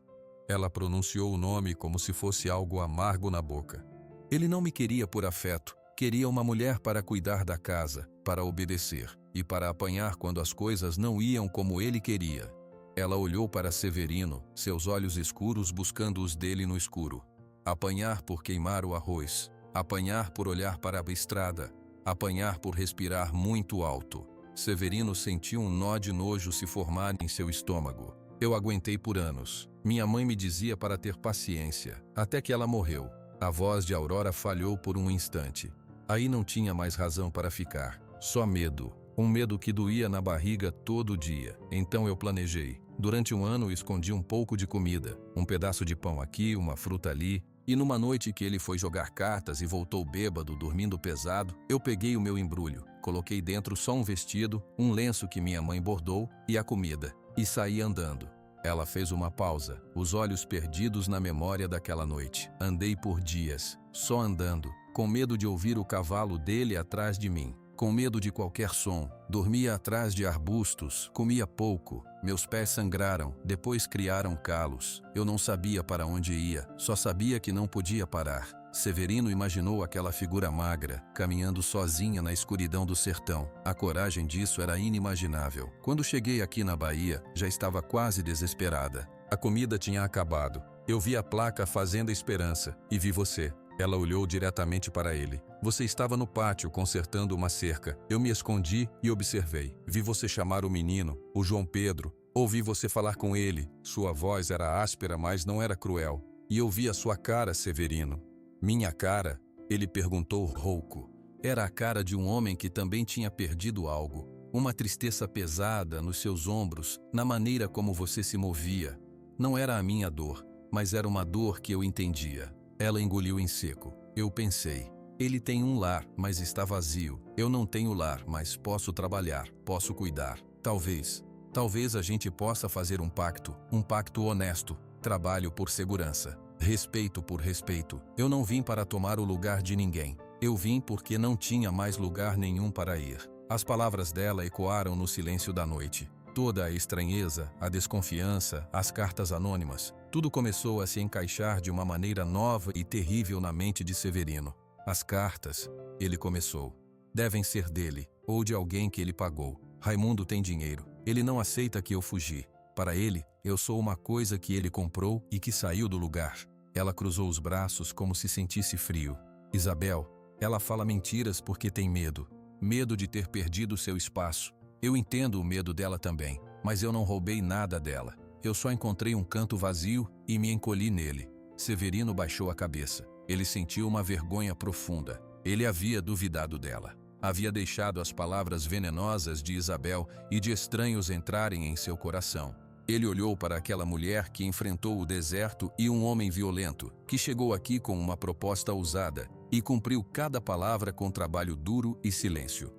S1: Ela pronunciou o nome como se fosse algo amargo na boca. "Ele não me queria por afeto, queria uma mulher para cuidar da casa, para obedecer e para apanhar quando as coisas não iam como ele queria." Ela olhou para Severino, seus olhos escuros buscando os dele no escuro. Apanhar por queimar o arroz. Apanhar por olhar para a estrada, apanhar por respirar muito alto. Severino sentiu um nó de nojo se formar em seu estômago. Eu aguentei por anos. Minha mãe me dizia para ter paciência, até que ela morreu. A voz de Aurora falhou por um instante. Aí não tinha mais razão para ficar. Só medo. Um medo que doía na barriga todo dia. Então eu planejei. Durante um ano escondi um pouco de comida. Um pedaço de pão aqui, uma fruta ali. E numa noite que ele foi jogar cartas e voltou bêbado, dormindo pesado, eu peguei o meu embrulho, coloquei dentro só um vestido, um lenço que minha mãe bordou e a comida, e saí andando. Ela fez uma pausa, os olhos perdidos na memória daquela noite. Andei por dias, só andando, com medo de ouvir o cavalo dele atrás de mim. Com medo de qualquer som, dormia atrás de arbustos, comia pouco, meus pés sangraram, depois criaram calos. Eu não sabia para onde ia, só sabia que não podia parar. Severino imaginou aquela figura magra, caminhando sozinha na escuridão do sertão. A coragem disso era inimaginável. Quando cheguei aqui na Bahia, já estava quase desesperada. A comida tinha acabado. Eu vi a placa Fazenda Esperança e vi você. Ela olhou diretamente para ele. Você estava no pátio consertando uma cerca. Eu me escondi e observei. Vi você chamar o menino, o João Pedro. Ouvi você falar com ele. Sua voz era áspera, mas não era cruel. E eu vi a sua cara, Severino. Minha cara? Ele perguntou rouco. Era a cara de um homem que também tinha perdido algo. Uma tristeza pesada nos seus ombros, na maneira como você se movia. Não era a minha dor, mas era uma dor que eu entendia. Ela engoliu em seco. Eu pensei, ele tem um lar, mas está vazio. Eu não tenho lar, mas posso trabalhar, posso cuidar. Talvez a gente possa fazer um pacto honesto. Trabalho por segurança, respeito por respeito. Eu não vim para tomar o lugar de ninguém. Eu vim porque não tinha mais lugar nenhum para ir. As palavras dela ecoaram no silêncio da noite. Toda a estranheza, a desconfiança, as cartas anônimas, tudo começou a se encaixar de uma maneira nova e terrível na mente de Severino. As cartas, ele começou, devem ser dele, ou de alguém que ele pagou. Raimundo tem dinheiro, ele não aceita que eu fugi. Para ele, eu sou uma coisa que ele comprou e que saiu do lugar. Ela cruzou os braços como se sentisse frio. Isabel, ela fala mentiras porque tem medo. Medo de ter perdido seu espaço. Eu entendo o medo dela também, mas eu não roubei nada dela. Eu só encontrei um canto vazio e me encolhi nele. Severino baixou a cabeça. Ele sentiu uma vergonha profunda. Ele havia duvidado dela. Havia deixado as palavras venenosas de Isabel e de estranhos entrarem em seu coração. Ele olhou para aquela mulher que enfrentou o deserto e um homem violento, que chegou aqui com uma proposta ousada e cumpriu cada palavra com trabalho duro e silêncio.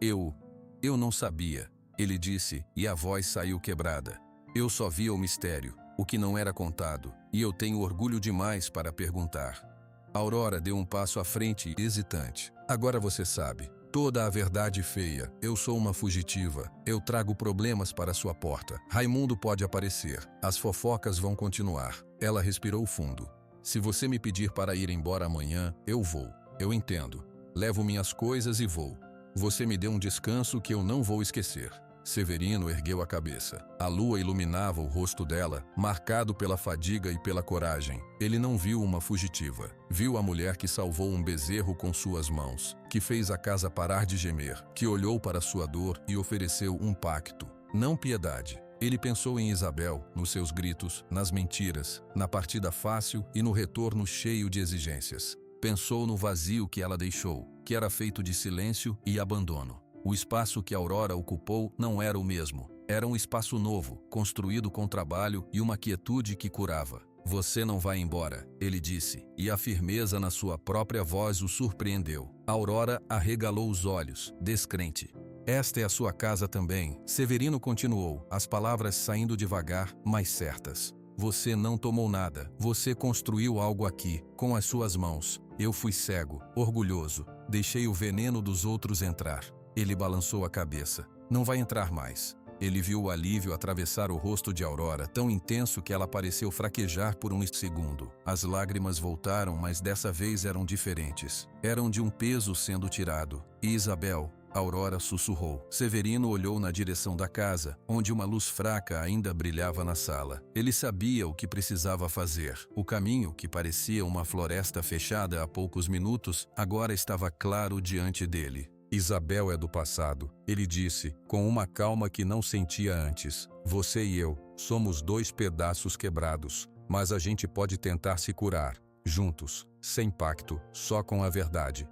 S1: Eu não sabia, ele disse, e a voz saiu quebrada. Eu só via o mistério, o que não era contado, e eu tenho orgulho demais para perguntar. Aurora deu um passo à frente, hesitante. Agora você sabe, toda a verdade feia. Eu sou uma fugitiva. Eu trago problemas para sua porta. Raimundo pode aparecer. As fofocas vão continuar. Ela respirou fundo. Se você me pedir para ir embora amanhã, eu vou. Eu entendo. Levo minhas coisas e vou. Você me deu um descanso que eu não vou esquecer. Severino ergueu a cabeça. A lua iluminava o rosto dela, marcado pela fadiga e pela coragem. Ele não viu uma fugitiva. Viu a mulher que salvou um bezerro com suas mãos, que fez a casa parar de gemer, que olhou para sua dor e ofereceu um pacto, não piedade. Ele pensou em Isabel, nos seus gritos, nas mentiras, na partida fácil e no retorno cheio de exigências. Pensou no vazio que ela deixou, que era feito de silêncio e abandono. O espaço que Aurora ocupou não era o mesmo. Era um espaço novo, construído com trabalho e uma quietude que curava. Você não vai embora, ele disse, e a firmeza na sua própria voz o surpreendeu. Aurora arregalou os olhos, descrente. Esta é a sua casa também, Severino continuou, as palavras saindo devagar, mas certas. Você não tomou nada, você construiu algo aqui, com as suas mãos. Eu fui cego, orgulhoso, deixei o veneno dos outros entrar. Ele balançou a cabeça. Não vai entrar mais. Ele viu o alívio atravessar o rosto de Aurora, tão intenso que ela pareceu fraquejar por um segundo. As lágrimas voltaram, mas dessa vez eram diferentes. Eram de um peso sendo tirado. E Isabel, Aurora sussurrou. Severino olhou na direção da casa, onde uma luz fraca ainda brilhava na sala. Ele sabia o que precisava fazer. O caminho, que parecia uma floresta fechada há poucos minutos, agora estava claro diante dele. Isabel é do passado, ele disse, com uma calma que não sentia antes. Você e eu somos dois pedaços quebrados, mas a gente pode tentar se curar, juntos, sem pacto, só com a verdade.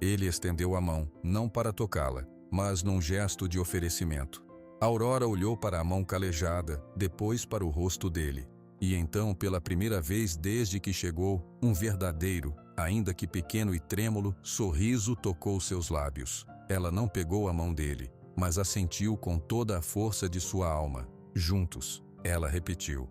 S1: Ele estendeu a mão, não para tocá-la, mas num gesto de oferecimento. Aurora olhou para a mão calejada, depois para o rosto dele. E então, pela primeira vez desde que chegou, um verdadeiro, ainda que pequeno e trêmulo, sorriso tocou seus lábios. Ela não pegou a mão dele, mas a sentiu com toda a força de sua alma. Juntos, ela repetiu.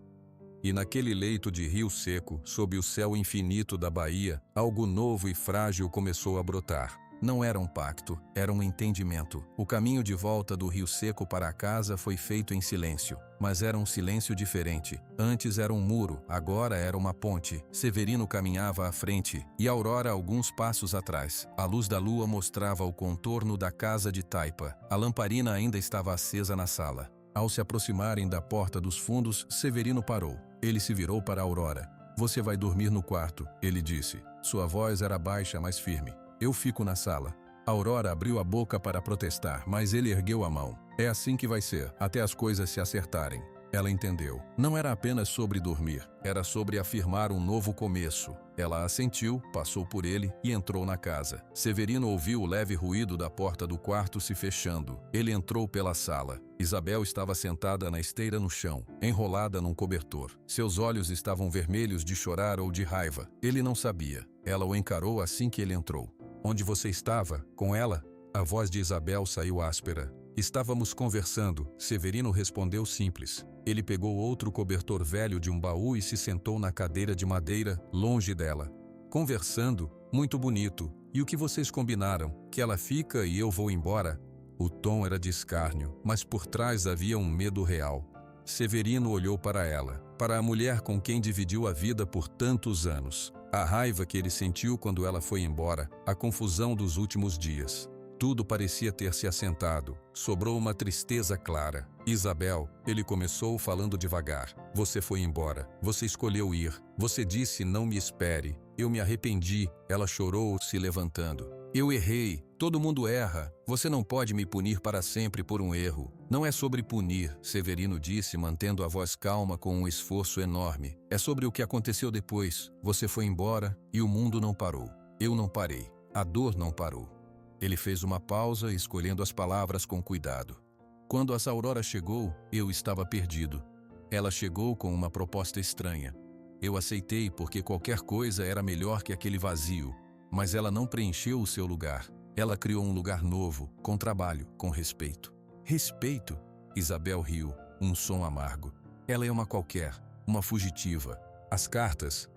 S1: E naquele leito de rio seco, sob o céu infinito da Bahia, algo novo e frágil começou a brotar. Não era um pacto, era um entendimento. O caminho de volta do rio seco para a casa foi feito em silêncio. Mas era um silêncio diferente. Antes era um muro, agora era uma ponte. Severino caminhava à frente e Aurora alguns passos atrás. A luz da lua mostrava o contorno da casa de taipa. A lamparina ainda estava acesa na sala. Ao se aproximarem da porta dos fundos, Severino parou. Ele se virou para Aurora. Você vai dormir no quarto, ele disse. Sua voz era baixa, mas firme. Eu fico na sala. Aurora abriu a boca para protestar, mas ele ergueu a mão. É assim que vai ser, até as coisas se acertarem. Ela entendeu. Não era apenas sobre dormir, era sobre afirmar um novo começo. Ela assentiu, passou por ele e entrou na casa. Severino ouviu o leve ruído da porta do quarto se fechando. Ele entrou pela sala. Isabel estava sentada na esteira no chão, enrolada num cobertor. Seus olhos estavam vermelhos de chorar ou de raiva. Ele não sabia. Ela o encarou assim que ele entrou. Onde você estava? Com ela? A voz de Isabel saiu áspera. Estávamos conversando, Severino respondeu simples. Ele pegou outro cobertor velho de um baú e se sentou na cadeira de madeira, longe dela. Conversando? Muito bonito. E o que vocês combinaram? Que ela fica e eu vou embora? O tom era de escárnio, mas por trás havia um medo real. Severino olhou para ela, para a mulher com quem dividiu a vida por tantos anos. A raiva que ele sentiu quando ela foi embora, a confusão dos últimos dias. Tudo parecia ter se assentado. Sobrou uma tristeza clara. Isabel, ele começou falando devagar. Você foi embora. Você escolheu ir. Você disse não me espere. Eu me arrependi. Ela chorou, se levantando. Eu errei. Todo mundo erra. Você não pode me punir para sempre por um erro. Não é sobre punir, Severino disse, mantendo a voz calma com um esforço enorme. É sobre o que aconteceu depois. Você foi embora e o mundo não parou. Eu não parei. A dor não parou. Ele fez uma pausa, escolhendo as palavras com cuidado. Quando a Aurora chegou, eu estava perdido. Ela chegou com uma proposta estranha. Eu aceitei porque qualquer coisa era melhor que aquele vazio. Mas ela não preencheu o seu lugar. Ela criou um lugar novo, com trabalho, com respeito. Respeito? Isabel riu, um som amargo. Ela é uma qualquer, uma fugitiva. As cartas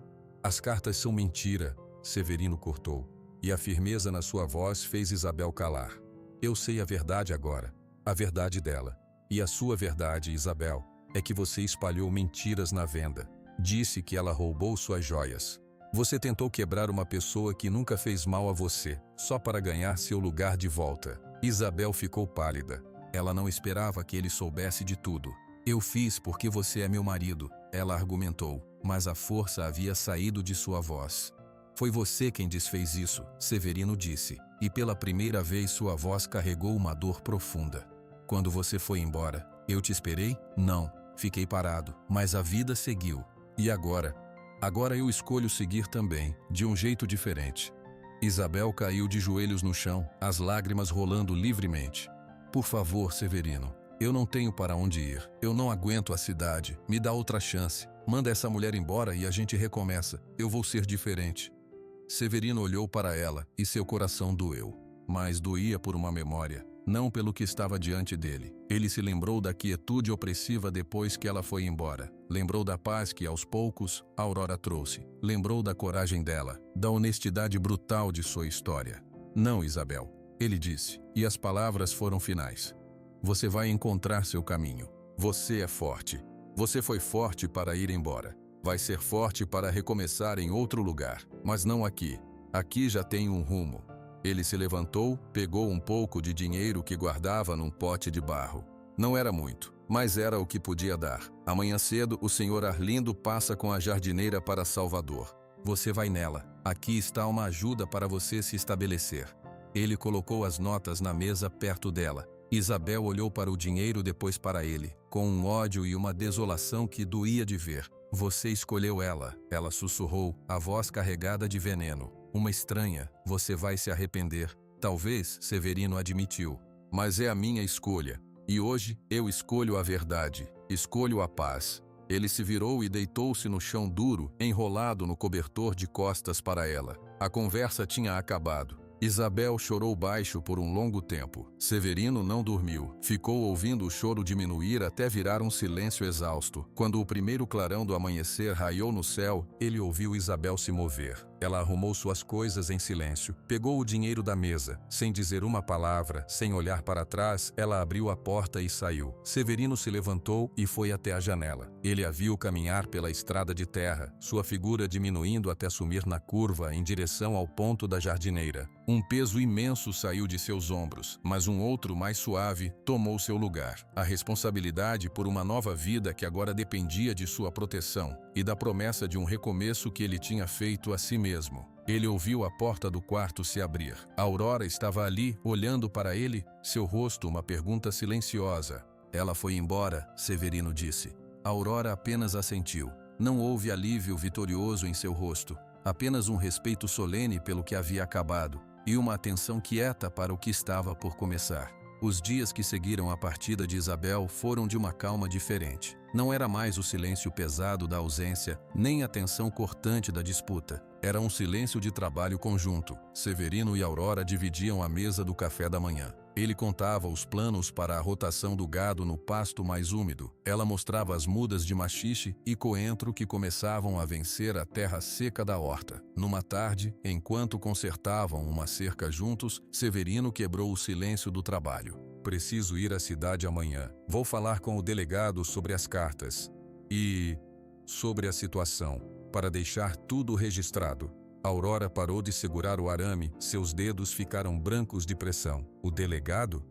S1: são mentira, Severino cortou. E a firmeza na sua voz fez Isabel calar. Eu sei a verdade agora, a verdade dela. E a sua verdade, Isabel, é que você espalhou mentiras na venda. Disse que ela roubou suas joias. Você tentou quebrar uma pessoa que nunca fez mal a você, só para ganhar seu lugar de volta. Isabel ficou pálida. Ela não esperava que ele soubesse de tudo. Eu fiz porque você é meu marido, ela argumentou, mas a força havia saído de sua voz. Foi você quem desfez isso, Severino disse, e pela primeira vez sua voz carregou uma dor profunda. Quando você foi embora, eu te esperei? Não, fiquei parado, mas a vida seguiu. E agora? Agora eu escolho seguir também, de um jeito diferente. Isabel caiu de joelhos no chão, as lágrimas rolando livremente. Por favor, Severino, eu não tenho para onde ir. Eu não aguento a cidade. Me dá outra chance. Manda essa mulher embora e a gente recomeça. Eu vou ser diferente. Severino olhou para ela e seu coração doeu. Mas doía por uma memória, não pelo que estava diante dele. Ele se lembrou da quietude opressiva depois que ela foi embora. Lembrou da paz que, aos poucos, Aurora trouxe. Lembrou da coragem dela, da honestidade brutal de sua história. Não, Isabel, ele disse, e as palavras foram finais. Você vai encontrar seu caminho. Você é forte. Você foi forte para ir embora. Vai ser forte para recomeçar em outro lugar, mas não aqui. Aqui já tem um rumo. Ele se levantou, pegou um pouco de dinheiro que guardava num pote de barro. Não era muito, mas era o que podia dar. Amanhã cedo, o senhor Arlindo passa com a jardineira para Salvador. Você vai nela. Aqui está uma ajuda para você se estabelecer. Ele colocou as notas na mesa perto dela. Isabel olhou para o dinheiro, depois para ele, com um ódio e uma desolação que doía de ver. Você escolheu ela, ela sussurrou, a voz carregada de veneno. Uma estranha, você vai se arrepender. Talvez, Severino admitiu. Mas é a minha escolha. E hoje, eu escolho a verdade. Escolho a paz. Ele se virou e deitou-se no chão duro, enrolado no cobertor de costas para ela. A conversa tinha acabado. Isabel chorou baixo por um longo tempo. Severino não dormiu. Ficou ouvindo o choro diminuir até virar um silêncio exausto. Quando o primeiro clarão do amanhecer raiou no céu, ele ouviu Isabel se mover. Ela arrumou suas coisas em silêncio. Pegou o dinheiro da mesa. Sem dizer uma palavra, sem olhar para trás, ela abriu a porta e saiu. Severino se levantou e foi até a janela. Ele a viu caminhar pela estrada de terra, sua figura diminuindo até sumir na curva em direção ao ponto da jardineira. Um peso imenso saiu de seus ombros, mas um outro mais suave tomou seu lugar. A responsabilidade por uma nova vida que agora dependia de sua proteção e da promessa de um recomeço que ele tinha feito a si mesmo. Ele ouviu a porta do quarto se abrir. Aurora estava ali, olhando para ele, seu rosto uma pergunta silenciosa. Ela foi embora, Severino disse. Aurora apenas assentiu. Não houve alívio vitorioso em seu rosto, apenas um respeito solene pelo que havia acabado e uma atenção quieta para o que estava por começar. Os dias que seguiram a partida de Isabel foram de uma calma diferente. Não era mais o silêncio pesado da ausência, nem a tensão cortante da disputa. Era um silêncio de trabalho conjunto. Severino e Aurora dividiam a mesa do café da manhã. Ele contava os planos para a rotação do gado no pasto mais úmido. Ela mostrava as mudas de maxixe e coentro que começavam a vencer a terra seca da horta. Numa tarde, enquanto consertavam uma cerca juntos, Severino quebrou o silêncio do trabalho. Preciso ir à cidade amanhã. Vou falar com o delegado sobre as cartas e sobre a situação, para deixar tudo registrado. Aurora parou de segurar o arame, seus dedos ficaram brancos de pressão. O delegado?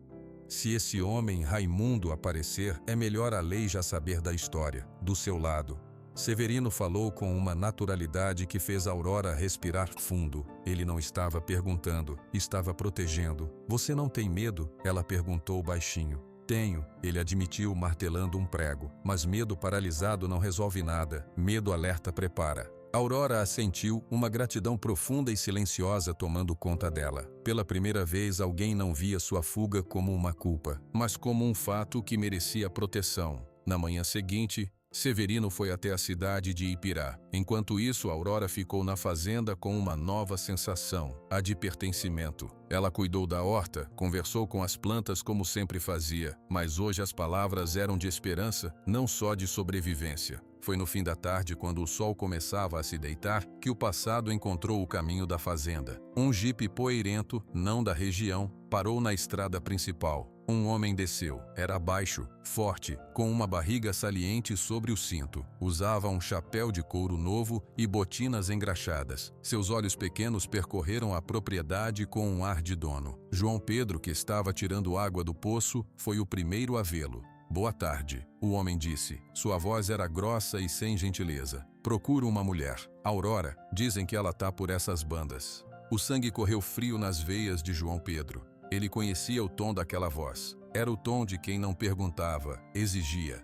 S1: Se esse homem Raimundo aparecer, é melhor a lei já saber da história, do seu lado. Severino falou com uma naturalidade que fez Aurora respirar fundo. Ele não estava perguntando, estava protegendo. Você não tem medo? Ela perguntou baixinho. Tenho, ele admitiu martelando um prego. Mas medo paralisado não resolve nada. Medo alerta prepara. Aurora assentiu, uma gratidão profunda e silenciosa tomando conta dela. Pela primeira vez, alguém não via sua fuga como uma culpa, mas como um fato que merecia proteção. Na manhã seguinte, Severino foi até a cidade de Ipirá. Enquanto isso, Aurora ficou na fazenda com uma nova sensação, a de pertencimento. Ela cuidou da horta, conversou com as plantas como sempre fazia, mas hoje as palavras eram de esperança, não só de sobrevivência. Foi no fim da tarde, quando o sol começava a se deitar, que o passado encontrou o caminho da fazenda. Um jipe poeirento, não da região, parou na estrada principal. Um homem desceu. Era baixo, forte, com uma barriga saliente sobre o cinto. Usava um chapéu de couro novo e botinas engraxadas. Seus olhos pequenos percorreram a propriedade com um ar de dono. João Pedro, que estava tirando água do poço, foi o primeiro a vê-lo. Boa tarde, o homem disse. Sua voz era grossa e sem gentileza. Procuro uma mulher. Aurora, dizem que ela tá por essas bandas. O sangue correu frio nas veias de João Pedro. Ele conhecia o tom daquela voz. Era o tom de quem não perguntava, exigia.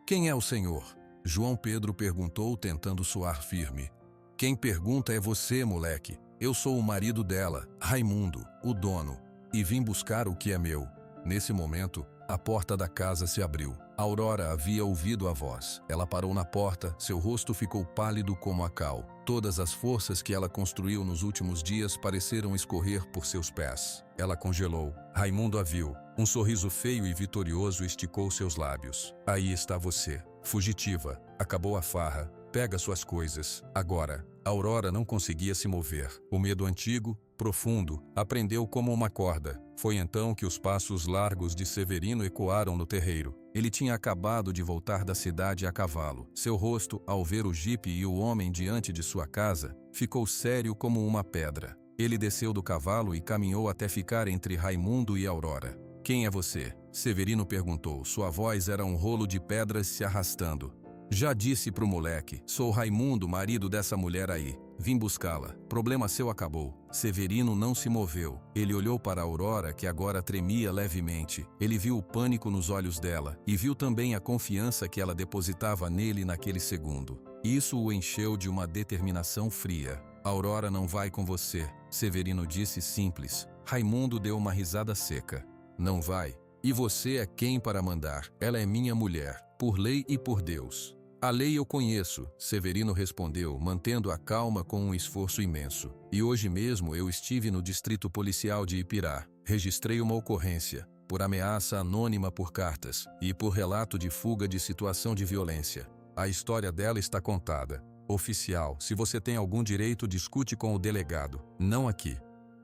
S1: Quem é o senhor? João Pedro perguntou, tentando soar firme. Quem pergunta é você, moleque. Eu sou o marido dela, Raimundo, o dono, e vim buscar o que é meu. Nesse momento, a porta da casa se abriu. Aurora havia ouvido a voz. Ela parou na porta, seu rosto ficou pálido como a cal. Todas as forças que ela construiu nos últimos dias pareceram escorrer por seus pés. Ela congelou. Raimundo a viu. Um sorriso feio e vitorioso esticou seus lábios. Aí está você, fugitiva. Acabou a farra. Pega suas coisas. Agora. Aurora não conseguia se mover. O medo antigo, profundo, aprendeu como uma corda. Foi então que os passos largos de Severino ecoaram no terreiro. Ele tinha acabado de voltar da cidade a cavalo. Seu rosto, ao ver o jipe e o homem diante de sua casa, ficou sério como uma pedra. Ele desceu do cavalo e caminhou até ficar entre Raimundo e Aurora. Quem é você? Severino perguntou. Sua voz era um rolo de pedras se arrastando. Já disse pro moleque, sou Raimundo, marido dessa mulher aí. Vim buscá-la. Problema seu acabou. Severino não se moveu. Ele olhou para Aurora, que agora tremia levemente. Ele viu o pânico nos olhos dela e viu também a confiança que ela depositava nele naquele segundo. Isso o encheu de uma determinação fria. Aurora não vai com você, Severino disse simples. Raimundo deu uma risada seca. Não vai. E você é quem para mandar? Ela é minha mulher, por lei e por Deus. A lei eu conheço, Severino respondeu, mantendo a calma com um esforço imenso. E hoje mesmo eu estive no distrito policial de Ipirá. Registrei uma ocorrência, por ameaça anônima por cartas e por relato de fuga de situação de violência. A história dela está contada. Oficial, se você tem algum direito, discute com o delegado, não aqui.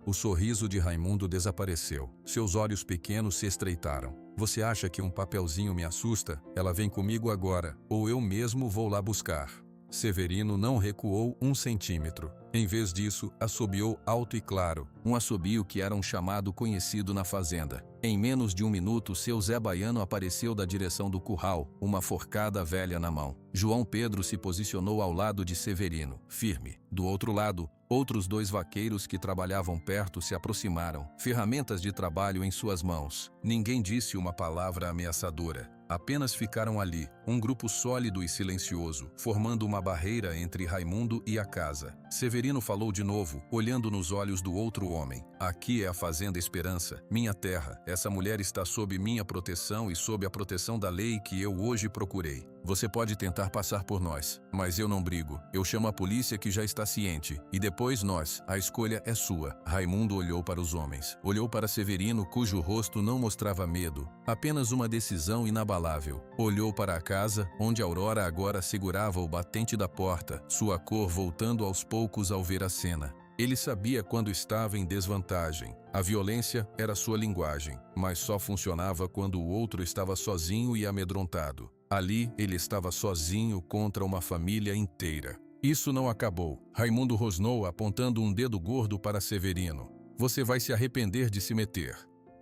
S1: O sorriso de Raimundo desapareceu. Seus olhos pequenos se estreitaram. Você acha que um papelzinho me assusta? Ela vem comigo agora, ou eu mesmo vou lá buscar. Severino não recuou 1 centímetro. Em vez disso, assobiou alto e claro, um assobio que era um chamado conhecido na fazenda. Em menos de 1 minuto, seu Zé Baiano apareceu da direção do curral, uma forcada velha na mão. João Pedro se posicionou ao lado de Severino, firme. Do outro lado, outros 2 vaqueiros que trabalhavam perto se aproximaram, ferramentas de trabalho em suas mãos. Ninguém disse uma palavra ameaçadora. Apenas ficaram ali, um grupo sólido e silencioso, formando uma barreira entre Raimundo e a casa. Severino falou de novo, olhando nos olhos do outro homem. Aqui é a Fazenda Esperança, minha terra. Essa mulher está sob minha proteção e sob a proteção da lei que eu hoje procurei. Você pode tentar passar por nós, mas eu não brigo. Eu chamo a polícia que já está ciente. E depois nós, a escolha é sua. Raimundo olhou para os homens. Olhou para Severino, cujo rosto não mostrava medo. Apenas uma decisão inabalável. Olhou para a casa, onde Aurora agora segurava o batente da porta, sua cor voltando aos poucos ao ver a cena. Ele sabia quando estava em desvantagem. A violência era sua linguagem, mas só funcionava quando o outro estava sozinho e amedrontado. Ali, ele estava sozinho contra uma família inteira. Isso não acabou. Raimundo rosnou, apontando um dedo gordo para Severino. Você vai se arrepender de se meter.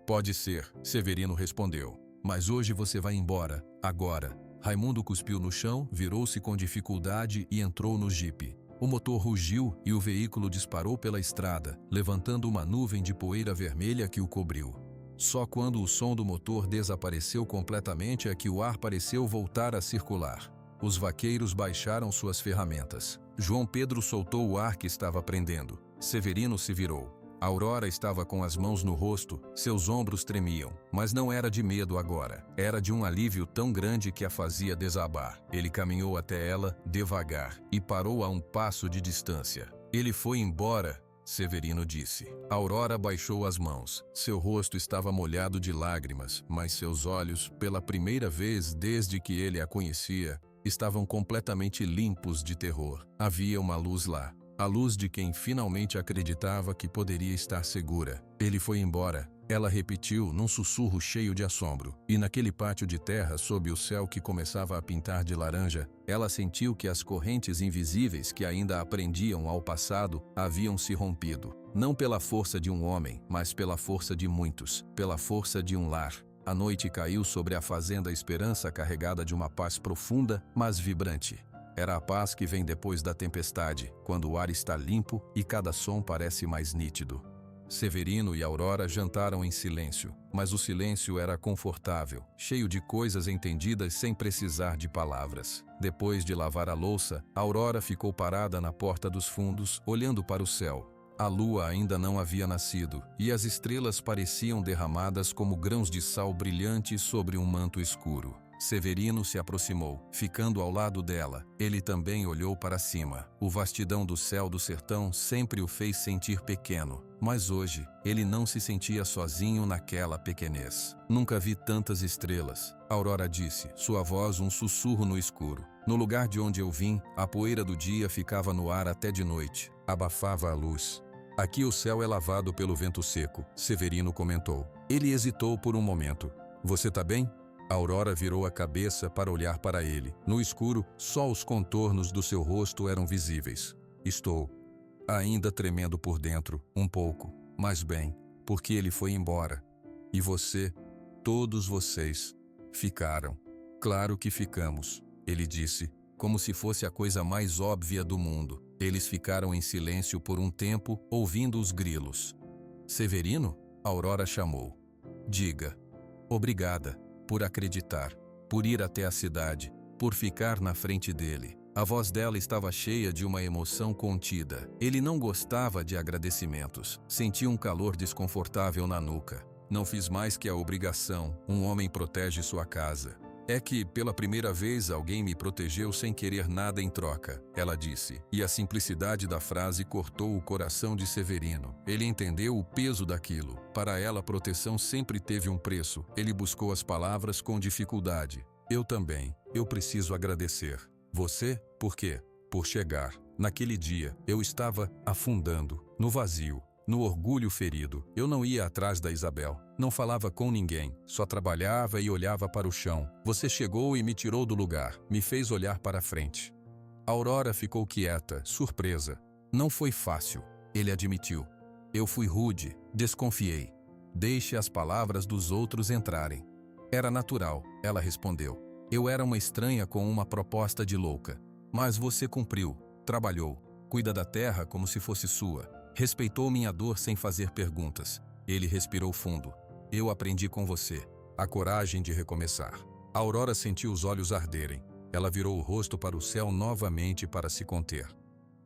S1: Pode ser, Severino respondeu. Mas hoje você vai embora, agora. Raimundo cuspiu no chão, virou-se com dificuldade e entrou no jipe. O motor rugiu e o veículo disparou pela estrada, levantando uma nuvem de poeira vermelha que o cobriu. Só quando o som do motor desapareceu completamente é que o ar pareceu voltar a circular. Os vaqueiros baixaram suas ferramentas. João Pedro soltou o ar que estava prendendo. Severino se virou. Aurora estava com as mãos no rosto, seus ombros tremiam, mas não era de medo agora. Era de um alívio tão grande que a fazia desabar. Ele caminhou até ela, devagar, e parou a um passo de distância. Ele foi embora, Severino disse. Aurora baixou as mãos. Seu rosto estava molhado de lágrimas, mas seus olhos, pela primeira vez desde que ele a conhecia, estavam completamente limpos de terror. Havia uma luz lá. A luz de quem finalmente acreditava que poderia estar segura. Ele foi embora. Ela repetiu num sussurro cheio de assombro. E naquele pátio de terra, sob o céu que começava a pintar de laranja, ela sentiu que as correntes invisíveis que ainda a prendiam ao passado haviam se rompido. Não pela força de um homem, mas pela força de muitos, pela força de um lar. A noite caiu sobre a Fazenda Esperança carregada de uma paz profunda, mas vibrante. Era a paz que vem depois da tempestade, quando o ar está limpo e cada som parece mais nítido. Severino e Aurora jantaram em silêncio, mas o silêncio era confortável, cheio de coisas entendidas sem precisar de palavras. Depois de lavar a louça, Aurora ficou parada na porta dos fundos, olhando para o céu. A lua ainda não havia nascido, e as estrelas pareciam derramadas como grãos de sal brilhantes sobre um manto escuro. Severino se aproximou, ficando ao lado dela. Ele também olhou para cima. O vastidão do céu do sertão sempre o fez sentir pequeno, mas hoje ele não se sentia sozinho naquela pequenez. Nunca vi tantas estrelas, Aurora disse, sua voz um sussurro no escuro. No lugar de onde eu vim, a poeira do dia ficava no ar até de noite, abafava a luz. Aqui o céu é lavado pelo vento seco, Severino comentou. Ele hesitou por um momento. Você tá bem? Aurora virou a cabeça para olhar para ele. No escuro, só os contornos do seu rosto eram visíveis. Estou, ainda tremendo por dentro, um pouco, mas bem, porque ele foi embora. E você, todos vocês, ficaram. Claro que ficamos, ele disse, como se fosse a coisa mais óbvia do mundo. Eles ficaram em silêncio por um tempo, ouvindo os grilos. Severino? Aurora chamou. Diga. Obrigada, por acreditar, por ir até a cidade, por ficar na frente dele. A voz dela estava cheia de uma emoção contida. Ele não gostava de agradecimentos. Sentia um calor desconfortável na nuca. Não fiz mais que a obrigação. Um homem protege sua casa. É que, pela primeira vez, alguém me protegeu sem querer nada em troca, ela disse. E a simplicidade da frase cortou o coração de Severino. Ele entendeu o peso daquilo. Para ela, a proteção sempre teve um preço. Ele buscou as palavras com dificuldade. Eu também. Eu preciso agradecer. Você? Por quê? Por chegar. Naquele dia, eu estava afundando, no vazio, no orgulho ferido. Eu não ia atrás da Isabel. Não falava com ninguém. Só trabalhava e olhava para o chão. Você chegou e me tirou do lugar. Me fez olhar para frente. Aurora ficou quieta, surpresa. Não foi fácil. Ele admitiu. Eu fui rude, desconfiei. Deixe as palavras dos outros entrarem. Era natural, ela respondeu. Eu era uma estranha com uma proposta de louca. Mas você cumpriu, trabalhou, cuida da terra como se fosse sua. Respeitou minha dor sem fazer perguntas. Ele respirou fundo. Eu aprendi com você. A coragem de recomeçar. A Aurora sentiu os olhos arderem. Ela virou o rosto para o céu novamente para se conter.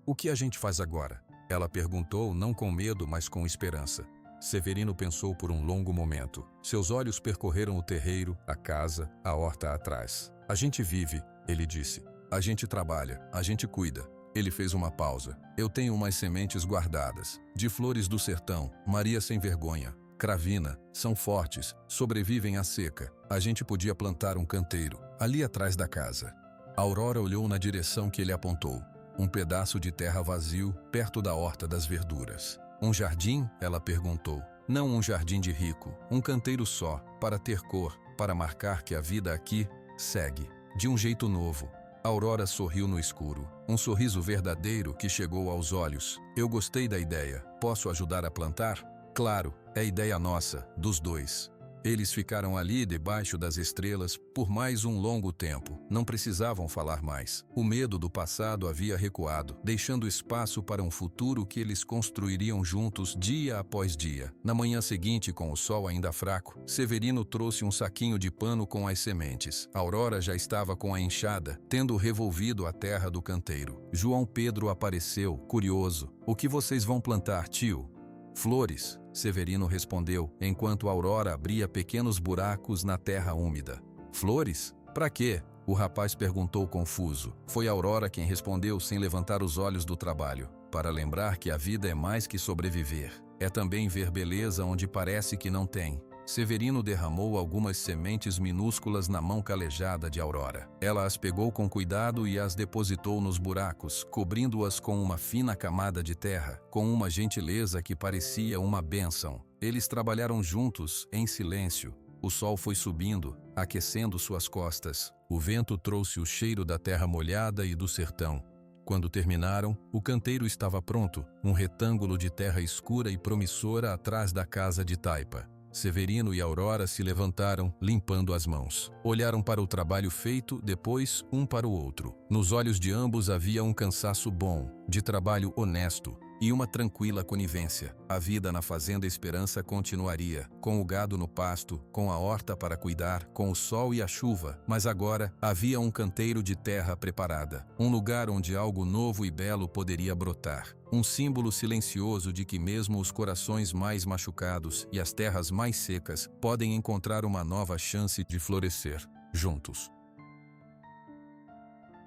S1: O que a gente faz agora? Ela perguntou, não com medo, mas com esperança. Severino pensou por um longo momento. Seus olhos percorreram o terreiro, a casa, a horta atrás. A gente vive, ele disse. A gente trabalha, a gente cuida. Ele fez uma pausa. Eu tenho umas sementes guardadas. De flores do sertão, Maria sem vergonha, cravina, são fortes, sobrevivem à seca. A gente podia plantar um canteiro, ali atrás da casa. A Aurora olhou na direção que ele apontou. Um pedaço de terra vazio, perto da horta das verduras. Um jardim? Ela perguntou. Não um jardim de rico, um canteiro só, para ter cor, para marcar que a vida aqui segue, de um jeito novo. A Aurora sorriu no escuro, um sorriso verdadeiro que chegou aos olhos. Eu gostei da ideia. Posso ajudar a plantar? Claro, é ideia nossa, dos dois. Eles ficaram ali debaixo das estrelas por mais um longo tempo. Não precisavam falar mais. O medo do passado havia recuado, deixando espaço para um futuro que eles construiriam juntos dia após dia. Na manhã seguinte, com o sol ainda fraco, Severino trouxe um saquinho de pano com as sementes. A Aurora já estava com a enxada, tendo revolvido a terra do canteiro. João Pedro apareceu, curioso. O que vocês vão plantar, tio? Flores, Severino respondeu, enquanto Aurora abria pequenos buracos na terra úmida. Flores? Para quê? O rapaz perguntou confuso. Foi Aurora quem respondeu sem levantar os olhos do trabalho. Para lembrar que a vida é mais que sobreviver. É também ver beleza onde parece que não tem. Severino derramou algumas sementes minúsculas na mão calejada de Aurora. Ela as pegou com cuidado e as depositou nos buracos, cobrindo-as com uma fina camada de terra, com uma gentileza que parecia uma bênção. Eles trabalharam juntos, em silêncio. O sol foi subindo, aquecendo suas costas. O vento trouxe o cheiro da terra molhada e do sertão. Quando terminaram, o canteiro estava pronto, um retângulo de terra escura e promissora atrás da casa de taipa. Severino e Aurora se levantaram, limpando as mãos. Olharam para o trabalho feito, depois um para o outro. Nos olhos de ambos havia um cansaço bom, de trabalho honesto, e uma tranquila conivência. A vida na fazenda Esperança continuaria, com o gado no pasto, com a horta para cuidar, com o sol e a chuva, mas agora havia um canteiro de terra preparada, um lugar onde algo novo e belo poderia brotar. Um símbolo silencioso de que mesmo os corações mais machucados e as terras mais secas podem encontrar uma nova chance de florescer, juntos.